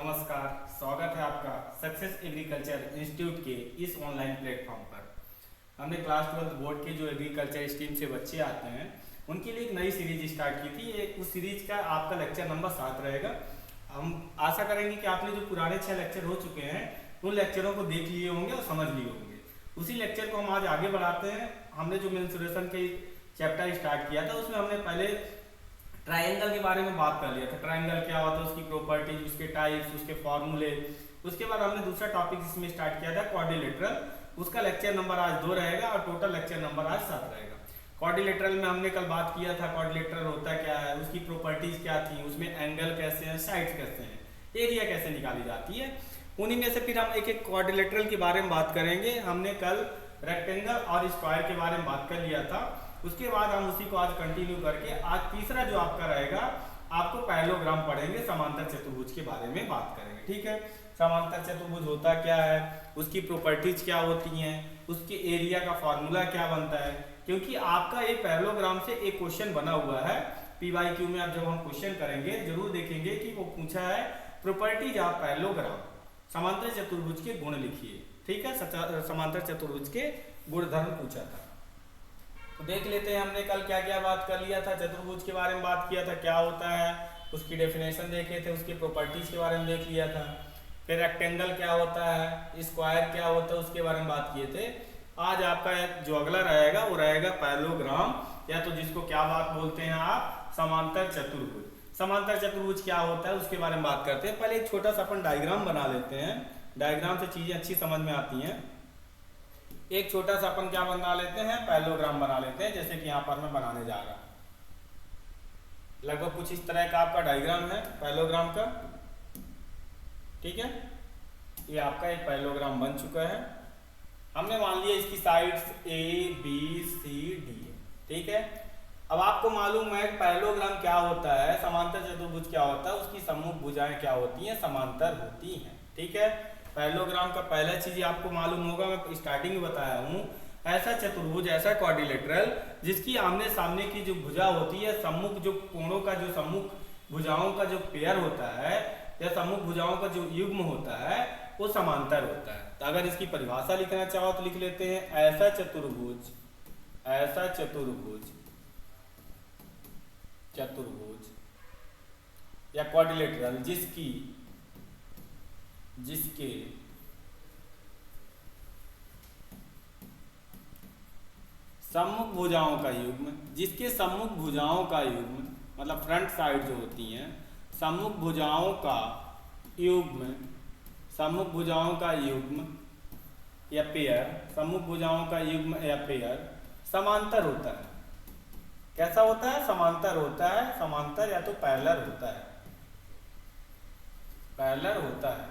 नमस्कार। स्वागत है आपका सक्सेस एग्रीकल्चर इंस्टीट्यूट के इस ऑनलाइन प्लेटफॉर्म पर। हमने क्लास 12 बोर्ड के जो एग्रीकल्चर स्ट्रीम से बच्चे आते हैं उनके लिए एक नई सीरीज स्टार्ट की थी। उस सीरीज का आपका लेक्चर नंबर 7 रहेगा। हम आशा करेंगे कि आपने जो पुराने 6 लेक्चर हो चुके हैं उन लेक्चरों को देख लिए होंगे और समझ लिए होंगे। उसी लेक्चर को हम आज आगे बढ़ाते हैं। हमने जो मेंसुरेशन के चैप्टर स्टार्ट किया था उसमें हमने पहले ट्रायंगल के बारे में बात कर लिया था। ट्रायंगल क्या होता है, उसकी प्रॉपर्टीज, उसके टाइप्स, उसके फॉर्मूले। उसके बाद हमने दूसरा टॉपिक जिसमें स्टार्ट किया था क्वाड्रिलेटरल। उसका लेक्चर नंबर आज 2 रहेगा और टोटल लेक्चर नंबर आज 7 रहेगा। क्वाड्रिलेटरल में हमने कल बात किया था क्वाड्रिलेटरल होता क्या है, उसकी प्रॉपर्टीज क्या थी, उसमें एंगल कैसे हैं, साइड्स कैसे हैं, एरिया कैसे निकाली जाती है। उन्हीं में से फिर हम एक एक क्वाड्रिलेटरल के बारे में बात करेंगे। हमने कल रेक्टेंगल और स्क्वायर के बारे में बात कर लिया था। उसके बाद हम उसी को आज कंटिन्यू करके आज तीसरा जो आपका रहेगा आपको पैरेललोग्राम पढ़ेंगे, समांतर चतुर्भुज के बारे में बात करेंगे। ठीक है, समांतर चतुर्भुज होता क्या है, उसकी प्रॉपर्टीज क्या होती हैं, उसके एरिया का फॉर्मूला क्या बनता है। क्योंकि आपका एक पैरेललोग्राम से एक क्वेश्चन बना हुआ है PYQ में। आप जब हम क्वेश्चन करेंगे जरूर देखेंगे कि वो पूछा है प्रॉपर्टीज ऑफ पैरेललोग्राम, समांतर चतुर्भुज के गुण लिखिए। ठीक है, समांतर चतुर्भुज के गुणधर्म पूछा था। तो देख लेते हैं हमने कल क्या क्या बात कर लिया था। चतुर्भुज के बारे में बात किया था, क्या होता है, उसकी डेफिनेशन देखे थे, उसकी प्रॉपर्टीज के बारे में देख लिया था। फिर रेक्टेंगल क्या होता है, स्क्वायर क्या होता है, उसके बारे में बात किए थे। आज आपका जो अगला रहेगा वो रहेगा पैरेललोग्राम, या तो जिसको क्या बात बोलते हैं आप, समांतर चतुर्भुज। समांतर चतुर्भुज क्या होता है उसके बारे में बात करते हैं। पहले एक छोटा सा अपन डायग्राम बना लेते हैं। डायग्राम से चीजें अच्छी समझ में आती हैं। एक छोटा सा अपन क्या बना लेते हैं, पैरेललोग्राम बना लेते हैं। जैसे कि यहाँ पर मैं बनाने जा रहा हूँ, लगभग कुछ इस तरह का आपका डायग्राम है पैरेललोग्राम का। ठीक है, ये आपका एक पैरेललोग्राम बन चुका है। हमने मान लिया इसकी साइड्स ABCD है। ठीक है, अब आपको मालूम है पैरेललोग्राम क्या होता है, समांतर चतुर्भुज क्या होता है, उसकी सम्मुख भुजाएं क्या होती हैं, समांतर होती हैं। ठीक है, पैरेललोग्राम का पहला चीज आपको मालूम होगा, मैं स्टार्टिंग में बताया हूँ, ऐसा चतुर्भुज, ऐसा क्वाड्रिलेटरल जिसकी आमने सामने की जो भुजा होती है, सम्मुख जो कोणों का, जो सम्मुख भुजाओं का जो पेयर होता है या सम्मुख भुजाओं का जो युग्म होता है वो समांतर होता है। तो अगर इसकी परिभाषा लिखना चाहो तो लिख लेते हैं, ऐसा चतुर्भुज, ऐसा चतुर्भुज, चतुर्भुज या क्वाड्रिलेटरल जिसके सम्मुख भुजाओं का युग्म, जिसके सम्मुख भुजाओं का युग्म मतलब फ्रंट साइड जो होती हैं, सम्मुख भुजाओं का युग्म, सम्मुख भुजाओं का युग्म या पेयर, सम्मुख भुजाओं का युग्म या पेयर समांतर होता है। कैसा होता है, समांतर होता है। समांतर या तो पैरेलल होता है, पैरेलल होता है।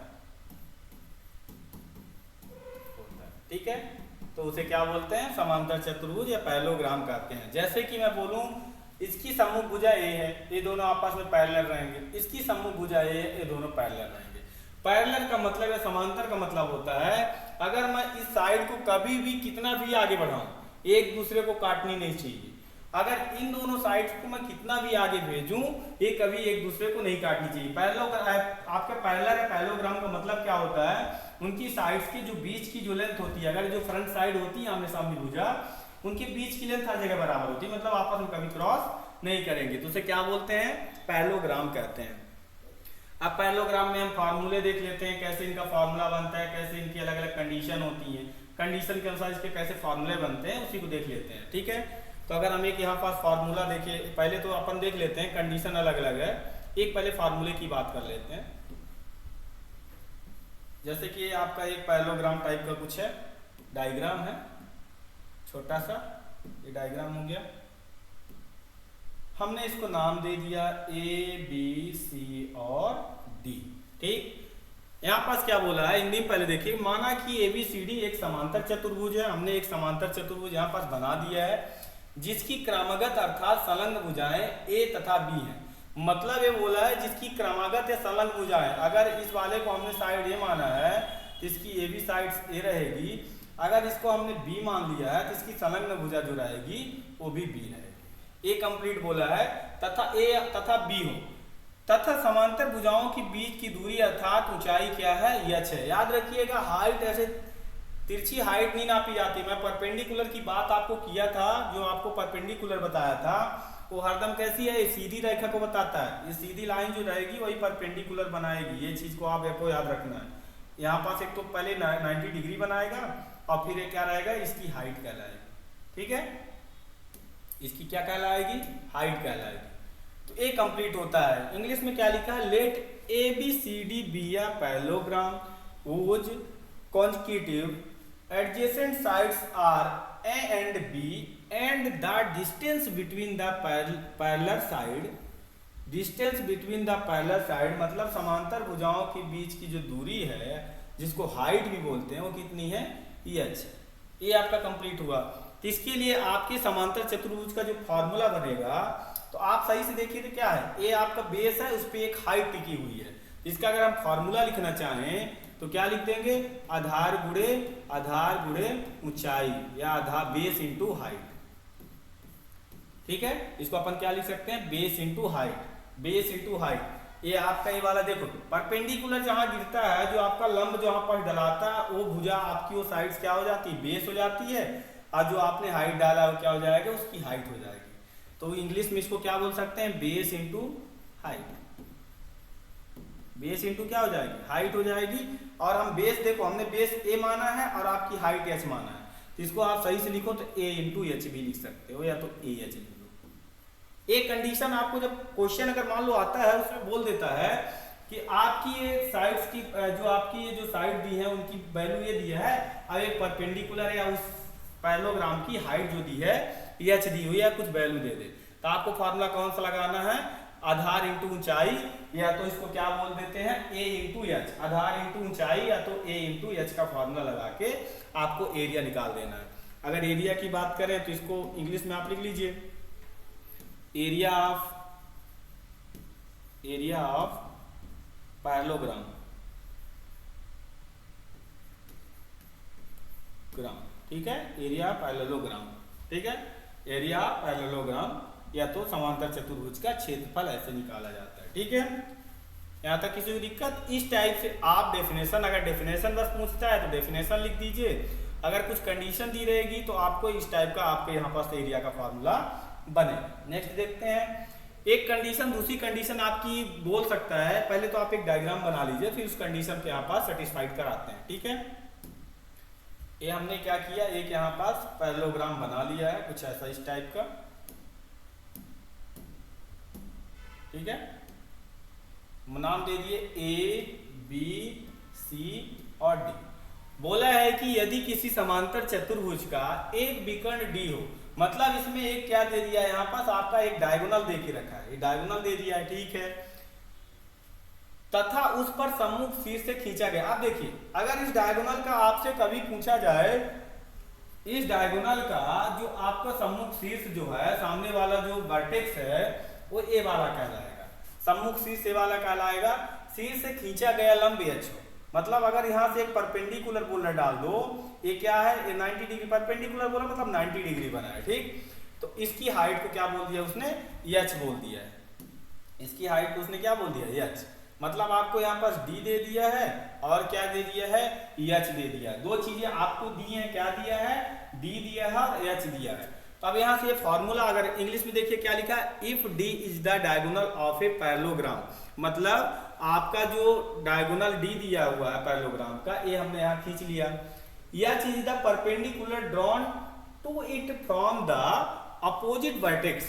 ठीक है, तो उसे क्या बोलते हैं, समांतर चतुर्भुज या पैरेललोग्राम कहते हैं। जैसे कि मैं बोलूं इसकी सम्मुख भुजा A है, ये दोनों आपस में पैरेलल रहेंगे। इसकी सम्मुख भुजा A है, ये दोनों पैरेलल रहेंगे। पैरेलल का मतलब है, समांतर का मतलब होता है अगर मैं इस साइड को कभी भी कितना भी आगे बढ़ाऊं, एक दूसरे को काटनी नहीं चाहिए। अगर इन दोनों साइड्स को मैं कितना भी आगे भेजूं, ये कभी एक दूसरे को नहीं काटनी चाहिए। आपका पैरेलल है, पैरेललोग्राम का मतलब क्या होता है, उनकी साइड्स के जो बीच की जो लेंथ होती है, अगर जो फ्रंट साइड होती है आमने सामने भुजा, उनके बीच की लेंथ हर जगह बराबर होती है, मतलब आपस में कभी क्रॉस नहीं करेंगे। तो उसे क्या बोलते हैं, पैरेललोग्राम कहते हैं। अब पैरेललोग्राम में हम फार्मूले देख लेते हैं, कैसे इनका फार्मूला बनता है, कैसे इनकी अलग अलग कंडीशन होती है, कंडीशन के अनुसार इसके कैसे फार्मूले बनते हैं, उसी को देख लेते हैं। ठीक है, तो अगर हम एक यहाँ पास फार्मूला देखिए, पहले तो अपन देख लेते हैं कंडीशन अलग अलग है, एक पहले फार्मूले की बात कर लेते हैं। जैसे कि आपका एक पैरेललोग्राम टाइप का कुछ है, डायग्राम है छोटा सा, ये डायग्राम हो गया। हमने इसको नाम दे दिया ABC और D। ठीक, यहाँ पास क्या बोला है हिंदी में, पहले देखिए, माना कि ABCD एक समांतर चतुर्भुज है। हमने एक समांतर चतुर्भुज यहाँ पास बना दिया है जिसकी क्रमागत अर्थात संलग्न भुजाएं A तथा B हैं। मतलब ये बोला है जिसकी क्रमागत या संलग्न भुजाएं, अगर इस वाले को हमने साइड A माना है तो इसकी AB साइड A रहेगी। अगर इसको हमने B मान लिया है तो इसकी संलग्न भुजा जो रहेगी वो भी B रहेगी। A कंप्लीट बोला है तथा A तथा B हो तथा समांतर भुजाओं के बीच की दूरी अर्थात ऊंचाई क्या है, यच है। याद रखिएगा, हाइट ऐसे तिरछी हाइट नहीं नापी जाती। मैं परपेंडिकुलर की बात आपको किया था, जो आपको परपेंडिकुलर बताया था वो हरदम कैसी है, ये सीधी रेखा को बताता है। ये सीधी लाइन जो रहेगी वही परपेंडिकुलर बनाएगी। ये चीज को आपको याद रखना है। यहाँ पास एक तो पहले 90 डिग्री बनाएगा और फिर ये क्या रहेगा, इसकी हाइट कहलाएगी। ठीक है, इसकी क्या कहलाएगी, हाइट कहलाएगी। तो ए कंप्लीट होता है। इंग्लिश में क्या लिखा है, let A B C D be या parallelogram whose consecutive adjacent sides are A and B and the distance between the parallel side मतलब समांतर भुजाओं के बीच की जो दूरी है, जिसको हाइट भी बोलते हैं, वो कितनी है, h। ये आपका कंप्लीट हुआ। तो इसके लिए आपके समांतर चतुर्भुज का जो फॉर्मूला बनेगा, तो आप सही से देखिए तो क्या है, ये आपका बेस है, उस पर एक हाइट टिकी हुई है। इसका अगर हम फॉर्मूला लिखना चाहें तो क्या लिख देंगे, आधार गुणे ऊंचाई या आधार बेस इंटू हाइट। ठीक है, इसको अपन क्या लिख सकते हैं, बेस इंटू हाइट। ये आपका ये वाला देखो, परपेंडिकुलर जहां गिरता है, जो आपका लंब जहां पर डलाता है, वो भुजा आपकी वो साइड्स क्या हो जाती है, बेस हो जाती है। और जो आपने हाइट डाला वो क्या हो जाएगा, उसकी हाइट हो जाएगी। तो इंग्लिश में इसको क्या बोल सकते हैं, base into height. Base into क्या हो जाएगी, हाइट हो जाएगी। और हम बेस देखो, हमने बेस ए माना है और आपकी हाइट एच माना है, तो इसको आप सही से लिखो तो ए इंटू एच भी लिख सकते हो, या तो ए एच लिख लो। एक कंडीशन आपको जब क्वेश्चन अगर मान लो आता है, उसमें बोल देता है कि आपकी ये साइड्स की जो आपकी ये जो साइड दी है उनकी वैल्यू ये दी है, अब एक परपेंडिकुलर या उस पैरेललोग्राम की हाइट जो दी है एच दी हुई है, कुछ वैल्यू दे दे, तो आपको फॉर्मूला कौन सा लगाना है, आधार इंटू ऊंचाई, या तो इसको क्या बोल देते हैं, ए इंटू एच। आधार इंटू ऊंचाई या तो ए इंटू एच का फॉर्मूला लगा के आपको एरिया निकाल देना है। अगर एरिया की बात करें तो इसको इंग्लिश में आप लिख लीजिए, एरिया ऑफ पैरेललोग्राम ठीक है, एरिया पैरेललोग्राम। ठीक है, एरिया पैरेललोग्राम या तो समांतर चतुर्भुज का क्षेत्रफल ऐसे निकाला जाता है। ठीक है, यहाँ तक किसी को दिक्कत, इस टाइप से आप डेफिनेशन, अगर डेफिनेशन बस पूछता है तो डेफिनेशन लिख दीजिए, अगर कुछ कंडीशन दी रहेगी तो आपको इस टाइप का आपके यहाँ पास एरिया का फॉर्मूला बने। नेक्स्ट देखते हैं, एक कंडीशन दूसरी कंडीशन आपकी बोल सकता है। पहले तो आप एक डायग्राम बना लीजिए, फिर उस कंडीशन के यहाँ पास सेटिस्फाइड कराते हैं। ठीक है, ये हमने क्या किया, एक यहाँ पास पैरेललोग्राम बना लिया है, कुछ ऐसा इस टाइप का। ठीक है, नाम दे दिए ए बी सी और डी। बोला है कि यदि किसी समांतर चतुर्भुज का एक विकर्ण डी हो, मतलब इसमें एक क्या दे दिया है, यहाँ पास आपका एक डायगोनल दे के रखा है, डायगोनल दे दिया है। ठीक है, तथा उस पर सम्मुख शीर्ष से खींचा गया। आप देखिए, अगर इस डायगोनल का आपसे कभी पूछा जाए, इस डायगोनल का जो आपका सम्मुख शीर्ष जो है, सामने वाला जो वर्टेक्स है, वो ए वाला कहलाएगा। सम्मुख शीर्ष ए वाला कहलाएगा। शीर्ष से खींचा गया लंब एच हो, मतलब अगर यहाँ से एक परपेंडिकुलर बोलना डाल दो, ये क्या है, ये 90 डिग्री परपेंडिकुलर बोला, मतलब 90 डिग्री बना है। ठीक, तो इसकी हाइट को क्या बोल दिया उसने, एच बोल दिया है। इसकी हाइट को उसने क्या बोल दिया, एच। मतलब आपको यहाँ पास डी दे दिया है और क्या दे दिया है, एच दे दिया है। दो चीजें आपको दी हैं, क्या दिया है, डी दिया है और एच दिया है। तो अब यहाँ से ये फॉर्मूला, अगर इंग्लिश में देखिए क्या लिखा है, if D is the diagonal of a parallelogram, मतलब आपका जो डायगोनल डी दिया हुआ है पैरेललोग्राम का, ये हमने यहाँ खींच लिया। यह चीज the perpendicular drawn to it from the opposite vertex.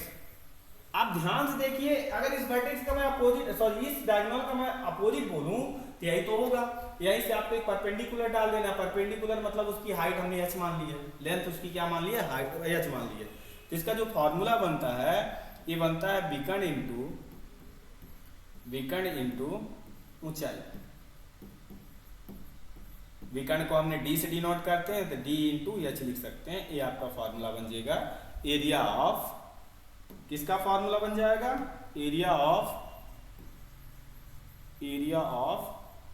आप ध्यान से देखिए, अगर इस वर्टेक्स का मैं अपोजिट, सॉरी इस डायगोनल का मैं अपोजिट बोलूं तो यही तो होगा। यहीं से आपको एक परपेंडिकुलर डाल देना। परपेंडिकुलर मतलब उसकी हाइट हमने एच मान ली है, लेंथ उसकी क्या मान ली है, हाइट एच मान ली है। तो इसका जो फॉर्मूला बनता है, ये बनता है विकर्ण इंटू ऊंचाई। विकर्ण को हमने डी से डिनोट करते हैं, तो डी इंटू एच लिख सकते हैं। ये आपका फॉर्मूला बन जाएगा एरिया ऑफ, किसका फॉर्मूला बन जाएगा, एरिया ऑफ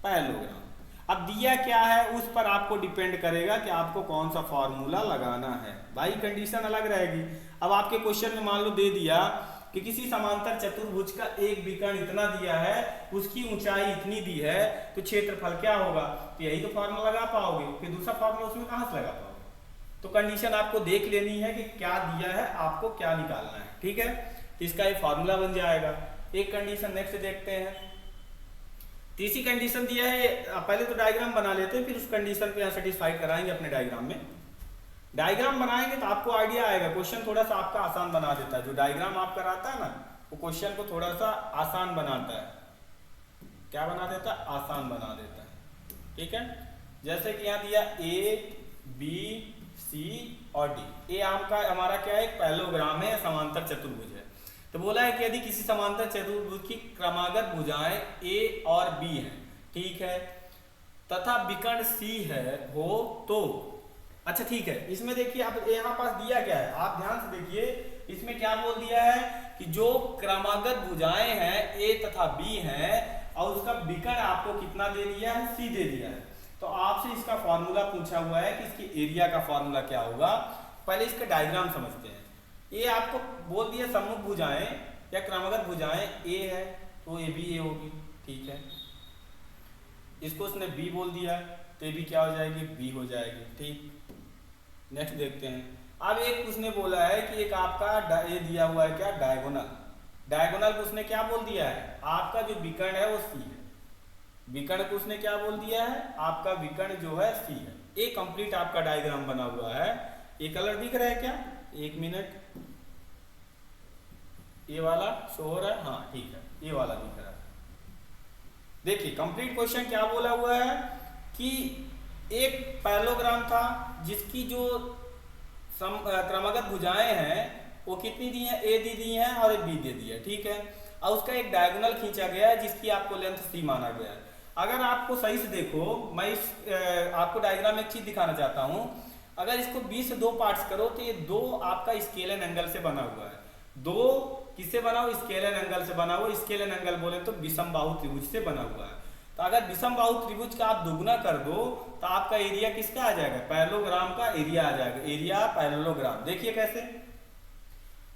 पैरेललोग्राम। अब दिया क्या है उस पर आपको डिपेंड करेगा कि आपको कौन सा फॉर्मूला लगाना है। भाई कंडीशन अलग रहेगी। अब आपके क्वेश्चन में मान लो दे दिया कि किसी समांतर चतुर्भुज का एक विकर्ण इतना दिया है, उसकी ऊंचाई इतनी दी है, तो क्षेत्रफल क्या होगा। तो यही तो फॉर्मूला लगा पाओगे, फिर दूसरा फॉर्मूला उसमें कहां से लगा पाओगे। तो कंडीशन आपको देख लेनी है कि क्या दिया है, आपको क्या निकालना है, ठीक है। तो इसका ये फॉर्मूला बन जाएगा। एक कंडीशन नेक्स्ट देखते हैं। तीसरी कंडीशन दिया है, पहले तो डायग्राम बना लेते हैं, फिर उस कंडीशन को यहाँ सेटिस्फाई कराएंगे अपने डायग्राम में। डायग्राम बनाएंगे तो आपको आइडिया आएगा, क्वेश्चन थोड़ा सा आपका आसान बना देता है। जो डायग्राम आप कराता है ना, वो क्वेश्चन को थोड़ा सा आसान बनाता है। क्या बना देता है, आसान बना देता है, ठीक है। जैसे कि यहाँ दिया ए बी सी और डी। ए आपका हमारा क्या है, एक पैरेललोग्राम है, समांतर चतुर्भुज है। तो बोला है कि यदि किसी समांतर चतुर्भुज की क्रमागत भुजाएं ए और बी हैं, ठीक है, तथा विकर्ण सी है हो तो। अच्छा ठीक है, इसमें देखिए आप यहाँ पास दिया क्या है, आप ध्यान से देखिए, इसमें क्या बोल दिया है कि जो क्रमागत भुजाएं हैं ए तथा बी हैं, और उसका विकर्ण आपको कितना दे दिया है, सी दे दिया है। तो आपसे इसका फॉर्मूला पूछा हुआ है कि इसकी एरिया का फॉर्मूला क्या होगा। पहले इसका डायग्राम समझते हैं। ये आपको बोल दिया सम्मुख भुजाएं या क्रमागत भुजाएं ए है, तो ए भी ए होगी, ठीक है। इसको उसने बी बोल दिया, तो ये भी क्या हो जाएगी, बी हो जाएगी, ठीक। नेक्स्ट देखते हैं। अब एक उसने बोला है कि एक आपका ये दिया हुआ है क्या, डायगोनल। डायगोनल को उसने क्या बोल दिया है, आपका जो विकर्ण है वो सी है। विकर्ण को उसने क्या बोल दिया है, आपका विकर्ण जो है सी है। ये कंप्लीट आपका डायग्राम बना हुआ है। ये कलर दिख रहा है क्या, एक मिनट, ये वाला शो हो रहा है, हाँ ठीक है, ये वाला दिख रहा है। देखिए कंप्लीट क्वेश्चन क्या बोला हुआ है कि एक पैरेललोग्राम था जिसकी जो क्रमागत भुजाएं हैं वो कितनी दी हैं, ए दी हैं और एक बी दे दी है, ठीक है। और उसका एक डायगोनल खींचा गया है जिसकी आपको लेंथ सी माना गया है। अगर आपको सही से देखो, मैं आपको डायग्राम में एक चीज दिखाना चाहता हूं। अगर इसको 20 से 2 पार्ट्स करो तो ये 2 आपका स्केलर एंगल से बना हुआ है। 2 किससे बना हुआ, स्केलर एंगल से बना हुआ। स्केलर एंगल बोले तो विषम बाहु त्रिभुज से बना हुआ है। तो अगर विषम बाहु त्रिभुज का आप दोगुना कर दो तो आपका एरिया किसका आ जाएगा, पैरेललोग्राम का एरिया आ जाएगा। एरिया पैरेललोग्राम देखिए कैसे,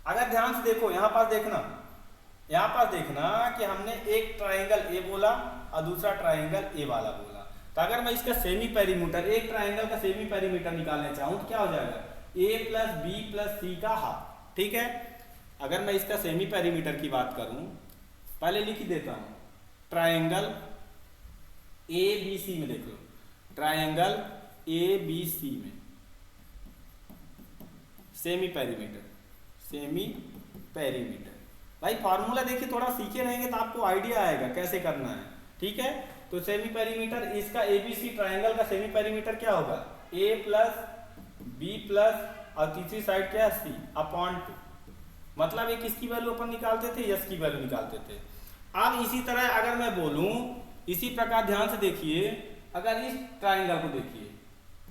अगर ध्यान से देखो यहाँ पास देखना, यहाँ पास देखना कि हमने एक ट्राइंगल ए बोला और दूसरा ट्राइंगल ए वाला बोला। तो अगर मैं इसका सेमी पेरीमीटर, एक ट्राइंगल का सेमी पेरीमीटर निकालना चाहूँ तो क्या हो जाएगा, ए प्लस बी प्लस सी का हाफ, ठीक है। अगर मैं इसका सेमी पेरीमीटर की बात करूं, पहले लिख देता हूं, ट्राइंगल ए बी सी में देख लो, ट्राइंगल ए बी सी में सेमी पेरीमीटर, सेमी पेरीमीटर। भाई फार्मूला देखिए, थोड़ा सीखे रहेंगे तो आपको आइडिया आएगा कैसे करना है, ठीक है। तो सेमी पेरीमीटर, इसका एबीसी ट्राइंगल का सेमी पेरीमीटर क्या होगा, ए प्लस बी प्लस और तीसरी साइड क्या है सी अपॉन 2। मतलब ये किसकी वैल्यू अपन निकालते थे, यस की वैल्यू निकालते थे। अब इसी तरह अगर मैं बोलूं, इसी प्रकार ध्यान से देखिए, अगर इस ट्राइंगल को देखिए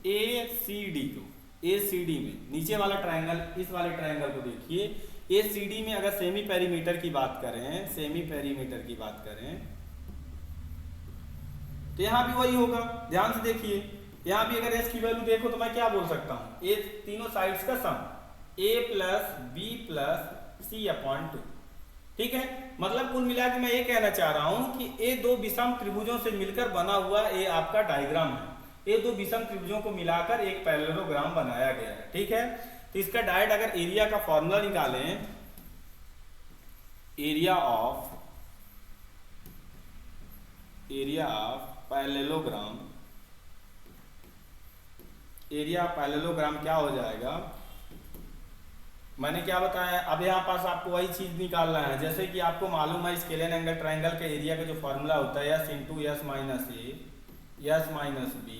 ए सी डी को, ए सी डी में नीचे वाला ट्राइंगल, इस वाले ट्राइंगल को देखिए ए सी डी में, अगर सेमी पेरीमीटर की बात करें, सेमी पेरीमीटर की बात करें तो यहां भी वही होगा। ध्यान से देखिए, यहां भी अगर एस की वैल्यू देखो तो मैं क्या बोल सकता हूं, ए तीनों साइड्स का सम, ए प्लस बी प्लस सी अपॉन 2, ठीक है। मतलब कुल मिला के मैं ये कहना चाह रहा हूं कि ये 2 विषम त्रिभुजों से मिलकर बना हुआ ये आपका डायग्राम है। ये 2 विषम त्रिभुजों को मिलाकर एक पैरेललोग्राम बनाया गया है, ठीक है। तो इसका डायरेक्ट अगर एरिया का फॉर्मूला निकालें, area of parallelogram, area of parallelogram क्या हो जाएगा, मैंने क्या बताया। अब यहाँ पास आपको वही चीज निकालना है, जैसे कि आपको मालूम है स्केलर एंगल ट्राइंगल के एरिया का जो फॉर्मूला होता है s into s minus a, s minus b,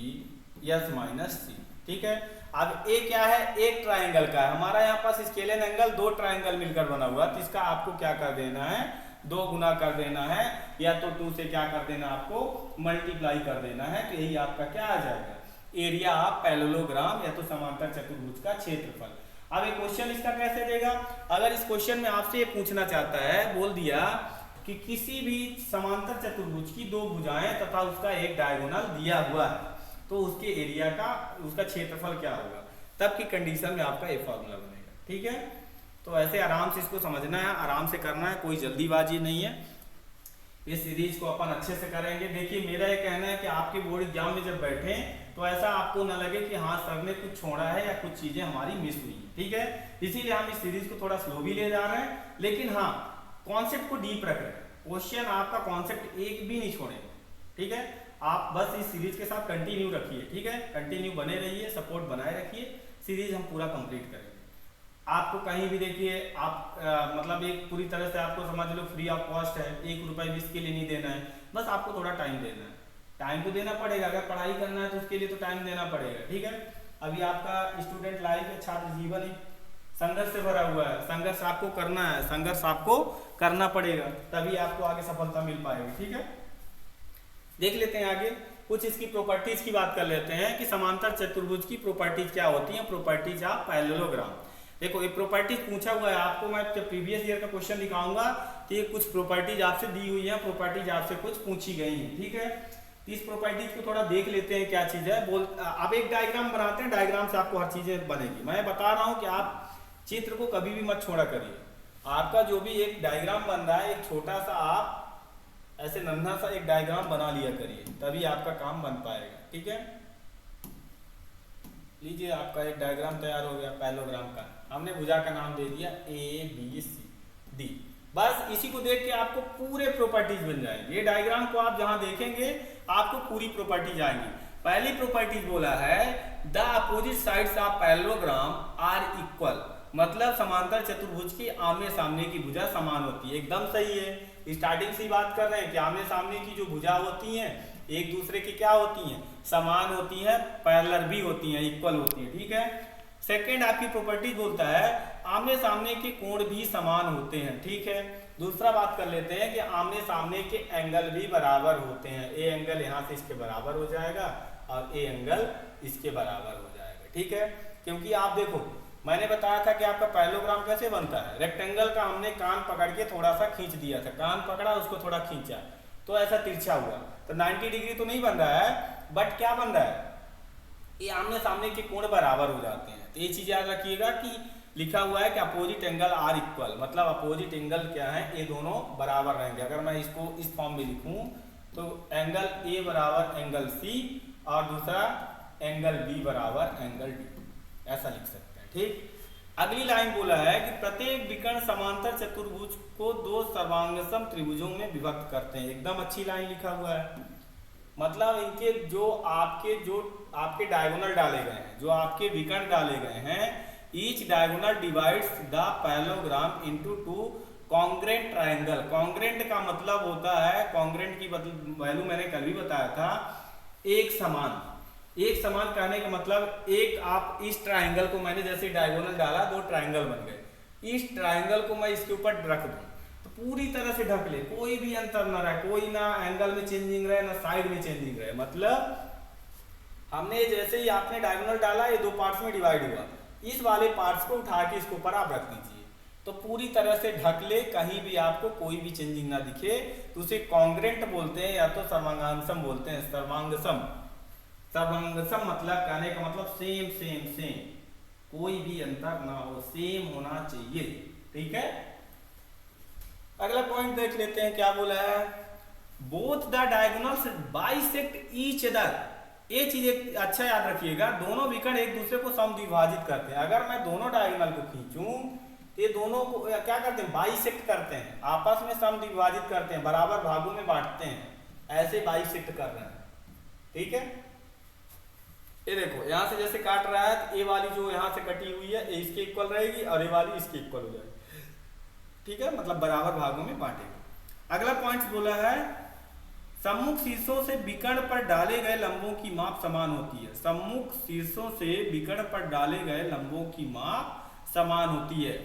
s minus c, ठीक है। अब ए क्या है, एक ट्राइंगल का है हमारा, यहाँ पास स्केलर एंगल 2 ट्राइंगल मिलकर बना हुआ, तो इसका आपको क्या कर देना है, 2 गुना कर देना है, या तो 2 से क्या कर देना, आपको मल्टीप्लाई कर देना है। तो यही आपका क्या आ जाएगा, एरिया ऑफ पैरेललोग्राम या तो समांतर चतुर्भुज का क्षेत्रफल। अब एक क्वेश्चन इसका कैसे देगा, अगर इस क्वेश्चन में आपसे ये पूछना चाहता है, बोल दिया कि किसी भी समांतर चतुर्भुज की 2 भुजाएं तथा उसका एक डायगोनल दिया हुआ है, तो उसके एरिया का, उसका क्षेत्रफल क्या होगा, तब की कंडीशन में आपका ये फॉर्मूला बनेगा, ठीक है। तो ऐसे आराम से इसको समझना है, आराम से करना है, कोई जल्दीबाजी नहीं है। इस सीरीज को अपन अच्छे से करेंगे। देखिए मेरा ये कहना है कि आपके बोर्ड एग्जाम में जब बैठे तो ऐसा आपको ना लगे कि हाँ सर ने कुछ छोड़ा है या कुछ चीजें हमारी मिस हुई है, ठीक है। इसीलिए हम इस सीरीज को थोड़ा स्लो भी ले जा रहे हैं, लेकिन हाँ कॉन्सेप्ट को डीप रख रहे हैं। क्वेश्चन आपका कॉन्सेप्ट एक भी नहीं छोड़ेगा, ठीक है। आप बस इस सीरीज के साथ कंटिन्यू रखिए, ठीक है, कंटिन्यू बने रहिए, सपोर्ट बनाए रखिए, सीरीज हम पूरा कंप्लीट करेंगे। आपको कहीं भी देखिए आप मतलब एक पूरी तरह से आपको समझ लो फ्री ऑफ कॉस्ट है, 1 रुपये भी इसके लिए नहीं देना है, बस आपको थोड़ा टाइम देना है। टाइम तो देना पड़ेगा, अगर पढ़ाई करना है तो उसके लिए तो टाइम देना पड़ेगा, ठीक है। अभी आपका स्टूडेंट लाइफ है, छात्र जीवन ही संघर्ष से भरा हुआ है, संघर्ष आपको करना है, संघर्ष आपको करना पड़ेगा, तभी आपको आगे सफलता मिल पाएगी, ठीक है। देख लेते हैं आगे कुछ इसकी प्रॉपर्टीज की बात कर लेते हैं कि समांतर चतुर्भुज की प्रॉपर्टीज क्या होती हैं, प्रॉपर्टीज ऑफ पैरेललोग्राम। देखो ये प्रॉपर्टीज पूछा हुआ है आपको, मैं जब प्रीवियस ईयर का क्वेश्चन दिखाऊंगा तो ये कुछ प्रॉपर्टीज आपसे दी हुई है, प्रॉपर्टीज आपसे कुछ पूछी गई हैं, ठीक है। इस प्रॉपर्टीज को थोड़ा देख लेते हैं क्या चीज है। आप एक डायग्राम बनाते हैं, डायग्राम से आपको हर चीजें बनेगी। मैं बता रहा हूँ कि आप चित्र को कभी भी मत छोड़ा करिए। आपका जो भी एक डायग्राम बन रहा है, एक छोटा सा आप ऐसे नन्हा सा एक डायग्राम बना लिया करिए, तभी आपका काम बन पाएगा, ठीक है। लीजिए आपका एक डायग्राम तैयार हो गया पैरेललोग्राम का, हमने भुजा का नाम दे दिया ABCD। बस इसी को देख के आपको पूरे प्रॉपर्टीज बन जाएंगे। ये डायग्राम को आप जहां देखेंगे आपको पूरी प्रॉपर्टीज आएंगी। पहली प्रॉपर्टीज बोला है the opposite sides of parallelogram are equal, मतलब समांतर चतुर्भुज की आमने सामने की भुजा समान होती है। एकदम सही है, स्टार्टिंग से ही बात कर रहे हैं कि आमने सामने की जो भुजा होती हैं एक दूसरे की क्या होती हैं, समान होती हैं, पैरेलल भी होती हैं, इक्वल होती हैं, ठीक है। सेकंड आपकी प्रॉपर्टी बोलता है आमने सामने के कोण भी समान होते हैं, ठीक है। दूसरा बात कर लेते हैं कि आमने सामने के एंगल भी बराबर होते हैं। ए एंगल यहाँ से इसके बराबर हो जाएगा और ए एंगल इसके बराबर हो जाएगा, ठीक है। क्योंकि आप देखो मैंने बताया था कि आपका पैरेललोग्राम कैसे बनता है, रेक्टेंगल का हमने कान पकड़ के थोड़ा सा खींच दिया था, कान पकड़ा उसको थोड़ा खींचा तो ऐसा तिरछा हुआ, तो 90 डिग्री तो नहीं बन रहा है, बट क्या बन रहा है, ये आमने सामने के कोण बराबर हो जाते हैं। तो ये चीज याद रखिएगा कि लिखा हुआ है कि अपोजिट एंगल आर इक्वल, मतलब अपोजिट एंगल क्या है, ये दोनों बराबर रहेंगे। अगर मैं इसको इस फॉर्म में लिखूं तो एंगल ए बराबर एंगल सी और दूसरा एंगल बी बराबर एंगल डी, ऐसा लिख सकते हैं, ठीक। अगली लाइन बोला है कि प्रत्येक विकर्ण समांतर चतुर्भुज को दो सर्वांगसम त्रिभुजों में विभक्त करते हैं। एकदम अच्छी लाइन लिखा हुआ है, मतलब इनके जो आपके डायगोनल डाले गए हैं, जो आपके विकर्ण डाले गए हैं, each diagonal divides the parallelogram into two congruent triangle. Congruent का मतलब होता है, कॉन्ग्रेंट की वैल्यू मैंने कल भी बताया था, एक समान। एक समान कहने का मतलब एक आप इस ट्रायंगल को मैंने जैसे डायगोनल डाला, दो ट्रायंगल बन गए, इस ट्रायंगल को मैं इसके ऊपर रख दूं तो पूरी तरह से ढक ले, कोई भी अंतर ना रहे, कोई ना एंगल में चेंजिंग रहे ना साइड में चेंजिंग रहे। मतलब हमने जैसे ही आपने डायगोनल डाला ये दो पार्ट्स में डिवाइड हुआ, इस वाले पार्ट्स को उठा के इसके ऊपर आप रख दीजिए तो पूरी तरह से ढक ले, कहीं भी आपको कोई भी चेंजिंग ना दिखे, तो उसे कॉन्ग्रेंट बोलते हैं या तो सर्वांगांसम बोलते हैं। सर्वांगसम, सर्वांगसम मतलब कहने का मतलब सेम सेम सेम, कोई भी अंतर ना हो, सेम होना चाहिए, ठीक है। अगला पॉइंट देख लेते हैं क्या बोला है, both the diagonals bisect each other. ये चीज अच्छा याद रखिएगा, दोनों विकर्ण एक दूसरे को समद्विभाजित करते हैं। अगर मैं दोनों डायगोनल को खींचूं तो ये दोनों को क्या करते हैं, बाइसेक्ट करते हैं, आपस में समद्विभाजित करते हैं, बराबर भागों में बांटते हैं, ऐसे बाइसेक्ट कर रहे हैं, ठीक है। ये देखो यहाँ से जैसे काट रहा है तो ये वाली जो यहाँ से कटी हुई है ये इसके इक्वल रहेगी और ये वाली इसके इक्वल हो जाएगी, ठीक है, मतलब बराबर भागों में बांटेगा। अगला पॉइंट बोला है सम्मुख शीर्षों से विकर्ण पर डाले गए लंबों की माप समान होती है। सम्मुख शीर्षों से विकर्ण पर डाले गए लंबों की माप समान होती है।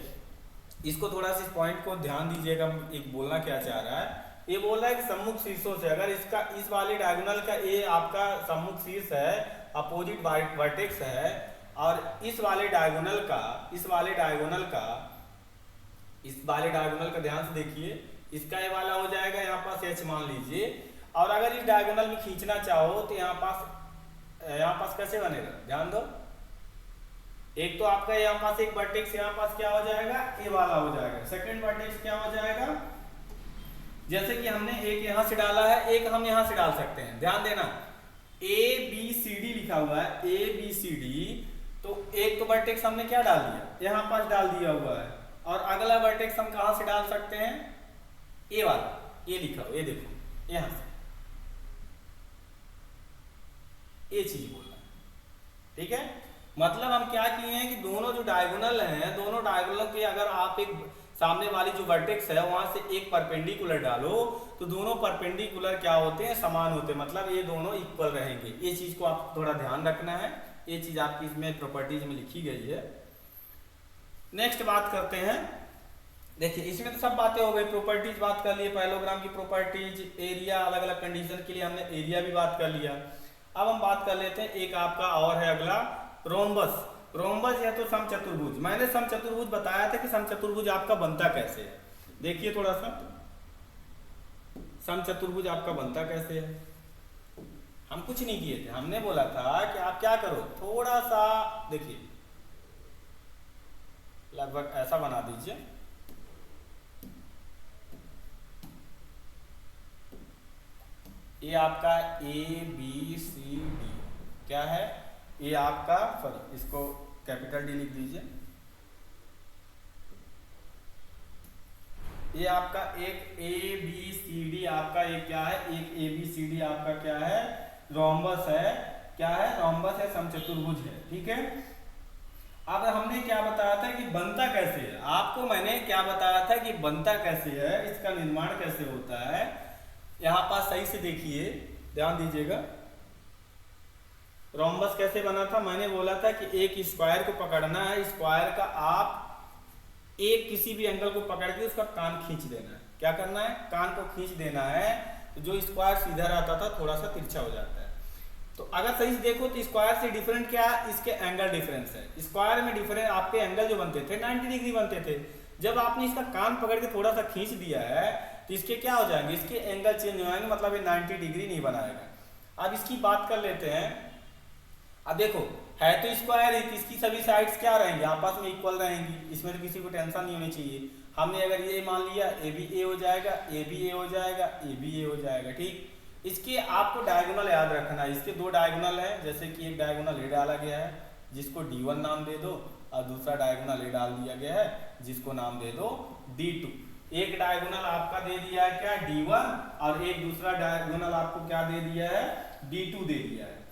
इसको थोड़ा सा इस पॉइंट को ध्यान दीजिएगा, एक बोलना क्या चाह रहा है, ये बोल रहा है कि सम्मुख शीर्षों से, अगर इसका इस वाले डायगोनल का ये आपका सम्मुख शीर्ष है, अपोजिट वर्टेक्स है, और इस वाले डायगोनल का ध्यान से देखिए, इसका ये वाला हो जाएगा यहाँ पास h मान लीजिए, और अगर इस डायगोनल में खींचना चाहो तो यहाँ पास कैसे बनेगा, ध्यान दो, एक तो आपका यहाँ पास एक वर्टेक्स यहाँ पास क्या हो जाएगा, ए वाला हो जाएगा। सेकंड वर्टेक्स क्या हो जाएगा, जैसे कि हमने एक यहाँ से डाला है, एक हम यहाँ से डाल सकते हैं। ध्यान देना, ए बी सी डी लिखा हुआ है, ए बी सी डी, तो एक तो वर्टेक्स हमने क्या डाल दिया, यहाँ पास डाल दिया हुआ है, और अगला वर्टेक्स हम कहाँ से डाल सकते हैं, ए वाला, ये लिखा हुआ, ये देखो यहाँ से ये चीज बोलना है, ठीक है। मतलब हम क्या किए हैं कि दोनों जो डायगोनल हैं, दोनों डायगोनल के अगर आप एक सामने वाली जो वर्टेक्स है वहां से एक परपेंडिकुलर डालो तो दोनों परपेंडिकुलर क्या होते हैं, समान होते हैं, मतलब ये दोनों इक्वल रहेंगे। ये चीज को आप थोड़ा ध्यान रखना है, ये चीज आपकी इसमें प्रॉपर्टीज में लिखी गई है। नेक्स्ट बात करते हैं, देखिए इसमें तो सब बातें हो गई, प्रॉपर्टीज बात कर लिए, पैरेललोग्राम की प्रॉपर्टीज, एरिया, अलग अलग कंडीशन के लिए हमने एरिया भी बात कर लिया। अब हम बात कर लेते हैं एक आपका और है अगला, रोम्बस। रोम्बस या तो समचतुर्भुज। मैंने समचतुर्भुज बताया था कि समचतुर्भुज आपका बनता कैसे है, देखिए थोड़ा सा समचतुर्भुज आपका बनता कैसे है। हम कुछ नहीं किए थे, हमने बोला था कि आप क्या करो, थोड़ा सा देखिए, लगभग ऐसा बना दीजिए, ये आपका ए बी सी डी क्या है, ये आपका, सॉरी इसको कैपिटल डी लिख दीजिए, ये आपका एक ए बी सी डी आपका एक क्या है, एक ए बी सी डी आपका क्या है, रोम्बस है। क्या है, रोम्बस है, समचतुर्भुज है, ठीक है। अब हमने क्या बताया था कि बनता कैसे है, आपको मैंने क्या बताया था कि बनता कैसे है, इसका निर्माण कैसे होता है। यहाँ पास सही से देखिए, ध्यान दीजिएगा, रोम्बस कैसे बना था, मैंने बोला था कि एक स्क्वायर को पकड़ना है, स्क्वायर का आप एक किसी भी एंगल को पकड़ के उसका कान खींच देना है। क्या करना है, कान को खींच देना है, तो जो स्क्वायर सीधा रहता था थोड़ा सा तिरछा हो जाता है। तो अगर सही से देखो तो स्क्वायर से डिफरेंट क्या है, इसके एंगल डिफरेंस है। स्क्वायर में डिफरेंट आपके एंगल जो बनते थे 90 डिग्री बनते थे, जब आपने इसका कान पकड़ के थोड़ा सा खींच दिया है तो इसके क्या हो जाएंगे, इसके एंगल चेंज हो जाएंगे, मतलब ये 90 डिग्री नहीं बनाएगा। अब इसकी बात कर लेते हैं। अब देखो है तो स्क्वायर ही, इसकी सभी साइड्स क्या रहेंगी, आपस में इक्वल रहेंगी, इसमें तो किसी को टेंशन नहीं होनी चाहिए। हमने अगर ये मान लिया ए भी ए हो जाएगा, ए भी ए हो जाएगा, ए भी ए हो जाएगा, ठीक। इसके आपको डायगोनल याद रखना है, इसके दो डायगोनल है, जैसे कि एक डायगोनल ए डाला गया है जिसको D1 नाम दे दो, और दूसरा डायगोनल ए डाल दिया गया है जिसको नाम दे दो D2। एक डायगोनल आपका दे दिया है क्या, D1, और एक दूसरा डायगोनल आपको क्या दे दिया है, D2 दे दिया है।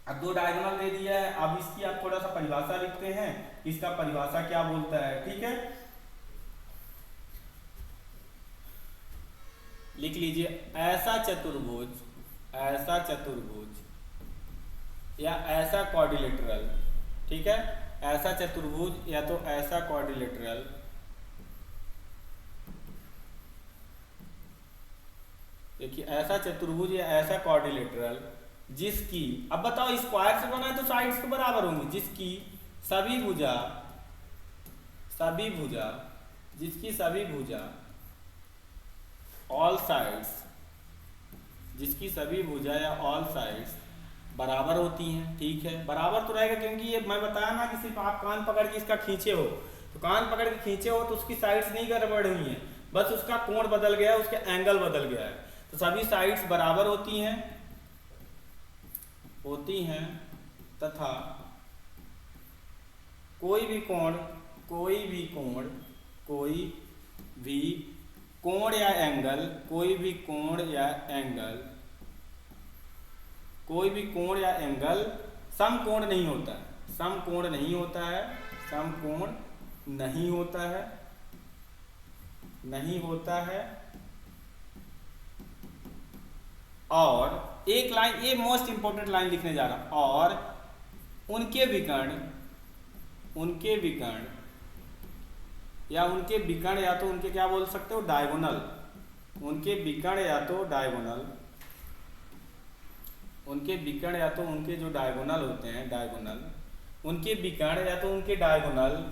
अब दो डायगोनल दे दिया है, अब इसकी आप थोड़ा सा परिभाषा लिखते हैं, इसका परिभाषा क्या बोलता है, ठीक है। लिख लीजिए, ऐसा चतुर्भुज, ऐसा चतुर्भुज या ऐसा क्वाड्रिलेटरल, ठीक है, ऐसा चतुर्भुज या तो ऐसा क्वाड्रिलेटरल, देखिए ऐसा चतुर्भुज या ऐसा क्वाड्रिलेटरल जिसकी, अब बताओ स्क्वायर से बना है तो साइड्स तो बराबर होंगी, जिसकी सभी भुजा, सभी भुजा, जिसकी सभी भुजा, ऑल साइड्स, जिसकी सभी भुजा या ऑल साइड्स बराबर होती हैं, ठीक है। बराबर तो रहेगा क्योंकि ये मैं बताया ना कि सिर्फ आप कान पकड़ के इसका खींचे हो, तो कान पकड़ के खींचे हो तो उसकी साइड्स नहीं गड़बड़ हुई हैं, बस उसका कोण बदल गया, उसके एंगल बदल गया है, तो सभी साइड्स बराबर होती हैं, तथा कोई भी कोण, कोई भी कोण, कोई भी कोण या एंगल, कोई भी कोण या एंगल, कोई भी कोण या एंगल समकोण नहीं होता है, समकोण नहीं होता है, समकोण नहीं होता है, नहीं होता है। और एक लाइन, ये मोस्ट इंपोर्टेंट लाइन लिखने जा रहा हूं, और उनके विकर्ण, उनके विकर्ण या उनके विकर्ण या तो उनके क्या बोल सकते हो, डायगोनल, उनके विकर्ण या तो डायगोनल, उनके विकर्ण या तो उनके जो डायगोनल होते हैं, डायगोनल, उनके विकर्ण या तो उनके डायगोनल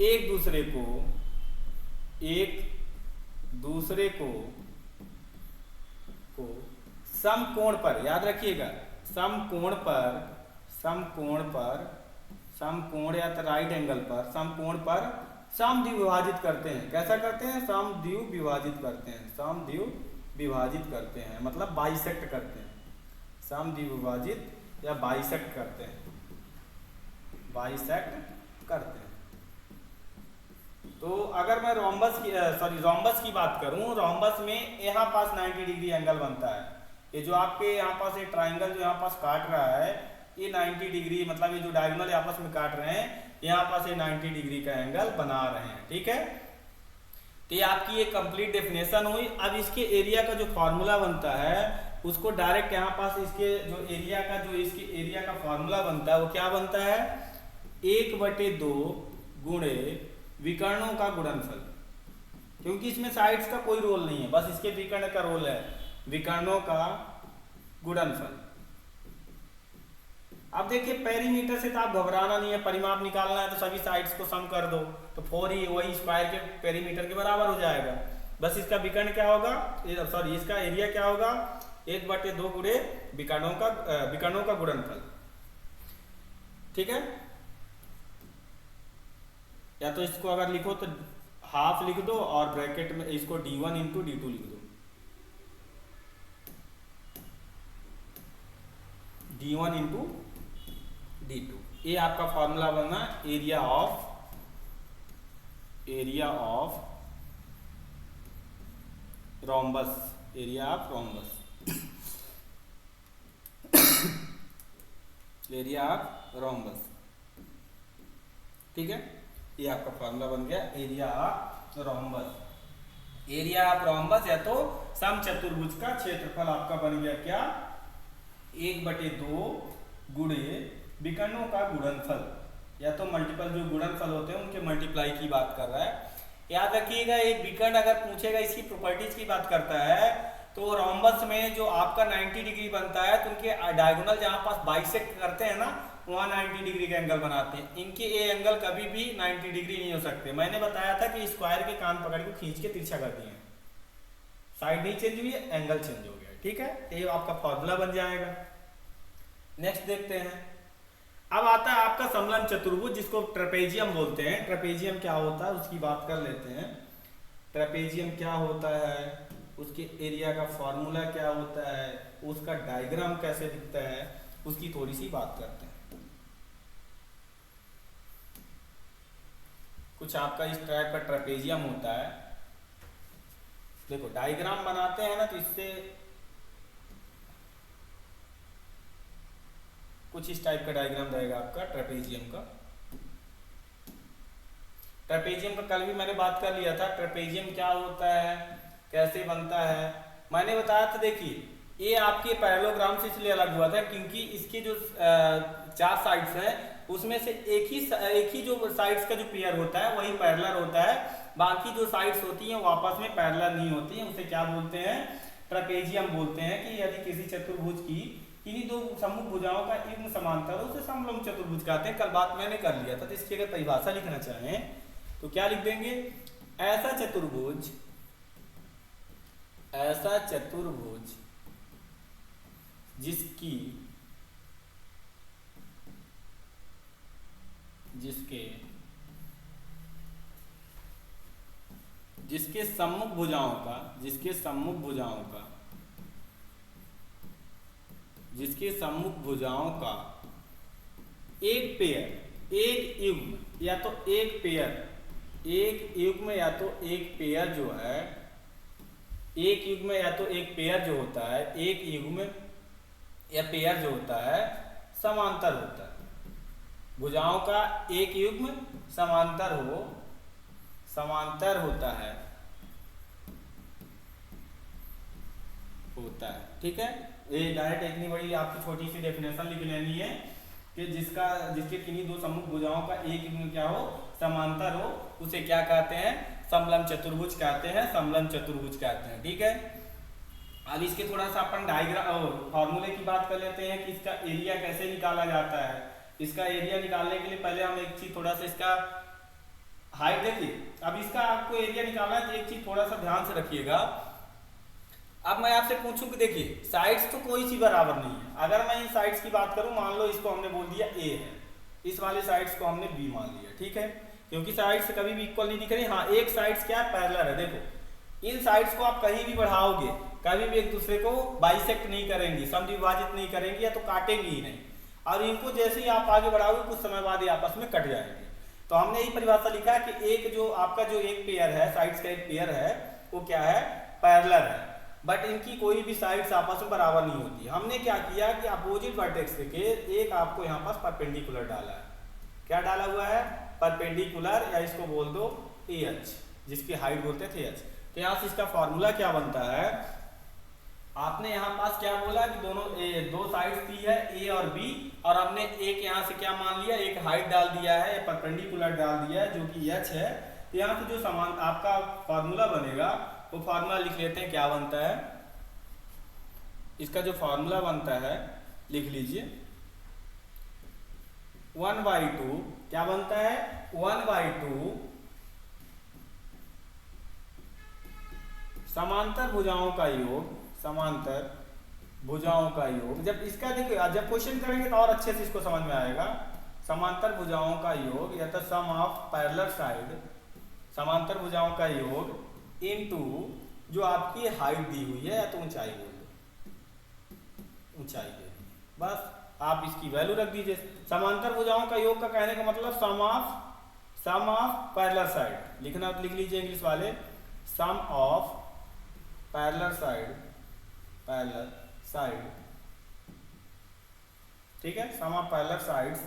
एक दूसरे को, एक दूसरे को समकोण पर, याद रखिएगा, समकोण पर, समकोण पर समकोण या तो राइट एंगल पर समकोण पर समद्विभाजित करते हैं। कैसा करते हैं? समद्विभाजित करते हैं। समद्विभाजित करते हैं मतलब बाइसेक्ट करते हैं। समद्विभाजित या बाइसेक्ट करते हैं। बाइसेक्ट करते हैं। तो अगर मैं रोम्बस की बात करूं, रोम्बस में यहाँ पास 90 डिग्री एंगल बनता है। ये जो आपके यहाँ पास एक ट्राइंगल जो यहाँ पास काट रहा है, ये 90 डिग्री, मतलब ये जो डायगोनल आपस में काट रहे हैं, यहाँ पास ये 90 डिग्री का एंगल बना रहे हैं। ठीक है, तो ये आपकी एक कंप्लीट डेफिनेशन हुई। अब इसके एरिया का जो फॉर्मूला बनता है उसको डायरेक्ट यहाँ पास इसके जो एरिया का फॉर्मूला बनता है वो क्या बनता है? 1/2 गुणे विकर्णों का गुणनफल। क्योंकि इसमें साइड्स का कोई रोल नहीं है, बस इसके विकर्ण का रोल है, विकर्णों का गुणनफल। अब देखिए पेरीमीटर से तो आप घबराना नहीं है, परिमाप निकालना है तो सभी साइड्स को सम कर दो तो 4 ही वही स्क्वायर के पेरीमीटर के बराबर हो जाएगा। बस इसका विकर्ण क्या होगा, इसका एरिया क्या होगा? 1/2 गुणे विकर्णों का गुणनफल। ठीक है, या तो इसको अगर लिखो तो हाफ लिख दो और ब्रैकेट में इसको d1 इंटू d2 लिख दो। d1 इंटू d2, ये आपका फॉर्मूला बनना area of rhombus. Area of rhombus area of rhombus. ठीक है, ये आपका फॉर्मूला बन गया area of rhombus. Area of rhombus या तो समचतुर्भुज का क्षेत्रफल आपका बन गया क्या? 1/2 गुणे विकर्णों का गुणनफल, या तो मल्टीपल जो गुणनफल होते हैं उनके मल्टीप्लाई की बात कर रहा है। याद रखिएगा, एक विकर्ण अगर पूछेगा इसकी प्रॉपर्टीज की बात करता है तो रोम्बस में जो आपका 90 डिग्री बनता है तो उनके डायगोनल जहां पास बाइसेक्ट करते हैं ना, वहां 90 डिग्री का एंगल बनाते हैं। इनके ये एंगल कभी भी 90 डिग्री नहीं हो सकते। मैंने बताया था कि स्क्वायर के कान पकड़ के खींच के तिरछा कर दिए, साइड नहीं चेंज हुई, एंगल चेंज हो गया। ठीक है, ये आपका फॉर्मूला बन जाएगा। नेक्स्ट देखते हैं। अब आता है आपका समलंब चतुर्भुज, जिसको ट्रेपेजियम बोलते हैं। ट्रेपेजियम क्या होता है उसकी बात कर लेते हैं। ट्रेपेजियम क्या होता है, उसके एरिया का फॉर्मूला क्या होता है, उसका डायग्राम कैसे दिखता है, उसकी थोड़ी सी बात करते हैं। कुछ आपका इस टाइप का ट्रेपेजियम होता है। देखो डायग्राम बनाते हैं ना, तो इससे कुछ इस टाइप का डायग्राम रहेगा आपका ट्रेपेजियम का। ट्रेपेजियम का कल भी मैंने बात कर लिया था, ट्रेपेजियम क्या होता है, कैसे बनता है, मैंने बताया था। देखिए ये आपके पैरेललोग्राम से इसलिए अलग हुआ था क्योंकि इसके जो 4 साइड्स हैं उसमें से एक ही जो साइड्स का जो पेयर होता है वही पैरेलल होता है, बाकी जो साइड्स होती हैं वो आपस में पैरेलल नहीं होती हैं। उसे क्या बोलते हैं? ट्रेपेजियम बोलते हैं। कि यदि किसी चतुर्भुज की किन्हीं 2 सम्मुख भुजाओं का युग्म समांतर हो उसे समलंब चतुर्भुज कहते हैं। कल बात मैंने कर लिया था। तो इसकी अगर परिभाषा लिखना चाहें तो क्या लिख देंगे? ऐसा चतुर्भुज जिसके सम्मुख भुजाओं का एक पेयर, एक युग्म या तो एक पेयर जो है, एक युग्म या तो एक पेयर जो होता है, एक युग्म या पेयर जो होता है समांतर होता है। भुजाओं का एक युग्म समांतर होता है। ठीक है, ये डायरेक्ट इतनी बड़ी आपकी छोटी सी डेफिनेशन लिख लेनी है कि जिसके किन्हीं 2 सम्मुख भुजाओं का एक युग्म क्या हो, समांतर हो, उसे क्या कहते हैं? समलंब चतुर्भुज कहते हैं। ठीक है, अब इसके थोड़ा सा अपन डायग्राम फॉर्मूले की बात कर लेते हैं कि इसका एरिया कैसे निकाला जाता है। इसका एरिया निकालने के लिए पहले हम एक चीज थोड़ा सा इसका हाइट देखिए। अब इसका आपको एरिया निकालना है तो एक चीज थोड़ा सा ध्यान से रखिएगा। अब मैं आपसे पूछूं कि देखिए साइड्स तो कोई सी बराबर नहीं है। अगर मैं इन साइड्स की बात करूं, मान लो इसको हमने बोल दिया ए है, इस वाले साइड्स को हमने बी मान लिया, ठीक है, क्योंकि साइड्स कभी भी इक्वल नहीं दिख रही। हाँ, एक साइड्स क्या है, पैरेलल है। देखो इन साइड्स को आप कहीं भी बढ़ाओगे कभी भी एक दूसरे को बाइसेक्ट नहीं करेंगी, समद्विभाजित नहीं करेंगी या तो काटेंगी ही नहीं, और इनको जैसे ही आप आगे बढ़ाओगे कुछ समय बाद ये आपस में कट जाएंगे। तो हमने यही परिभाषा लिखा है कि एक जो आपका जो एक पेयर है, साइड्स का एक पेयर है, वो क्या है, पैरेलल है, बट इनकी कोई भी साइड्स आपस में बराबर नहीं होती। हमने क्या किया कि अपोजिट वर्टेक्स के एक आपको यहाँ पास परपेंडिकुलर डाला है। क्या डाला हुआ है, परपेंडिकुलर, या इसको बोल दो AH, जिसकी हाइट बोलते थे AH। तो यहाँ से इसका फॉर्मूला क्या बनता है, आपने यहाँ पास क्या बोला कि दोनों दो साइड्स दी है A और B, और हमने एक यहाँ से क्या मान लिया, एक हाइट डाल दिया है, परपेंडिकुलर डाल दिया है जो कि H है। तो यहाँ से जो समान आपका फॉर्मूला बनेगा वो फॉर्मूला लिख लेते हैं। क्या बनता है, इसका जो फॉर्मूला बनता है लिख लीजिए, 1/2 क्या बनता है, 1/2 समांतर भुजाओं का योग, समांतर भुजाओं का योग। जब इसका देखिए, जब क्वेश्चन करेंगे तो और अच्छे से इसको समझ में आएगा। समांतर भुजाओं का योग या तो सम ऑफ पैरेलल साइड, समांतर भुजाओं का योग इनटू जो आपकी हाइट दी हुई है, या तो ऊंचाई बोल दो, ऊंचाई दे दी, बस आप इसकी वैल्यू रख दीजिए। समांतर भुजाओं का योग का कहने का मतलब सम ऑफ पैरेलल साइड लिखना, लिख लीजिए इंग्लिश वाले, सम ऑफ पैरेलल साइड, ठीक है, sum of parallel sides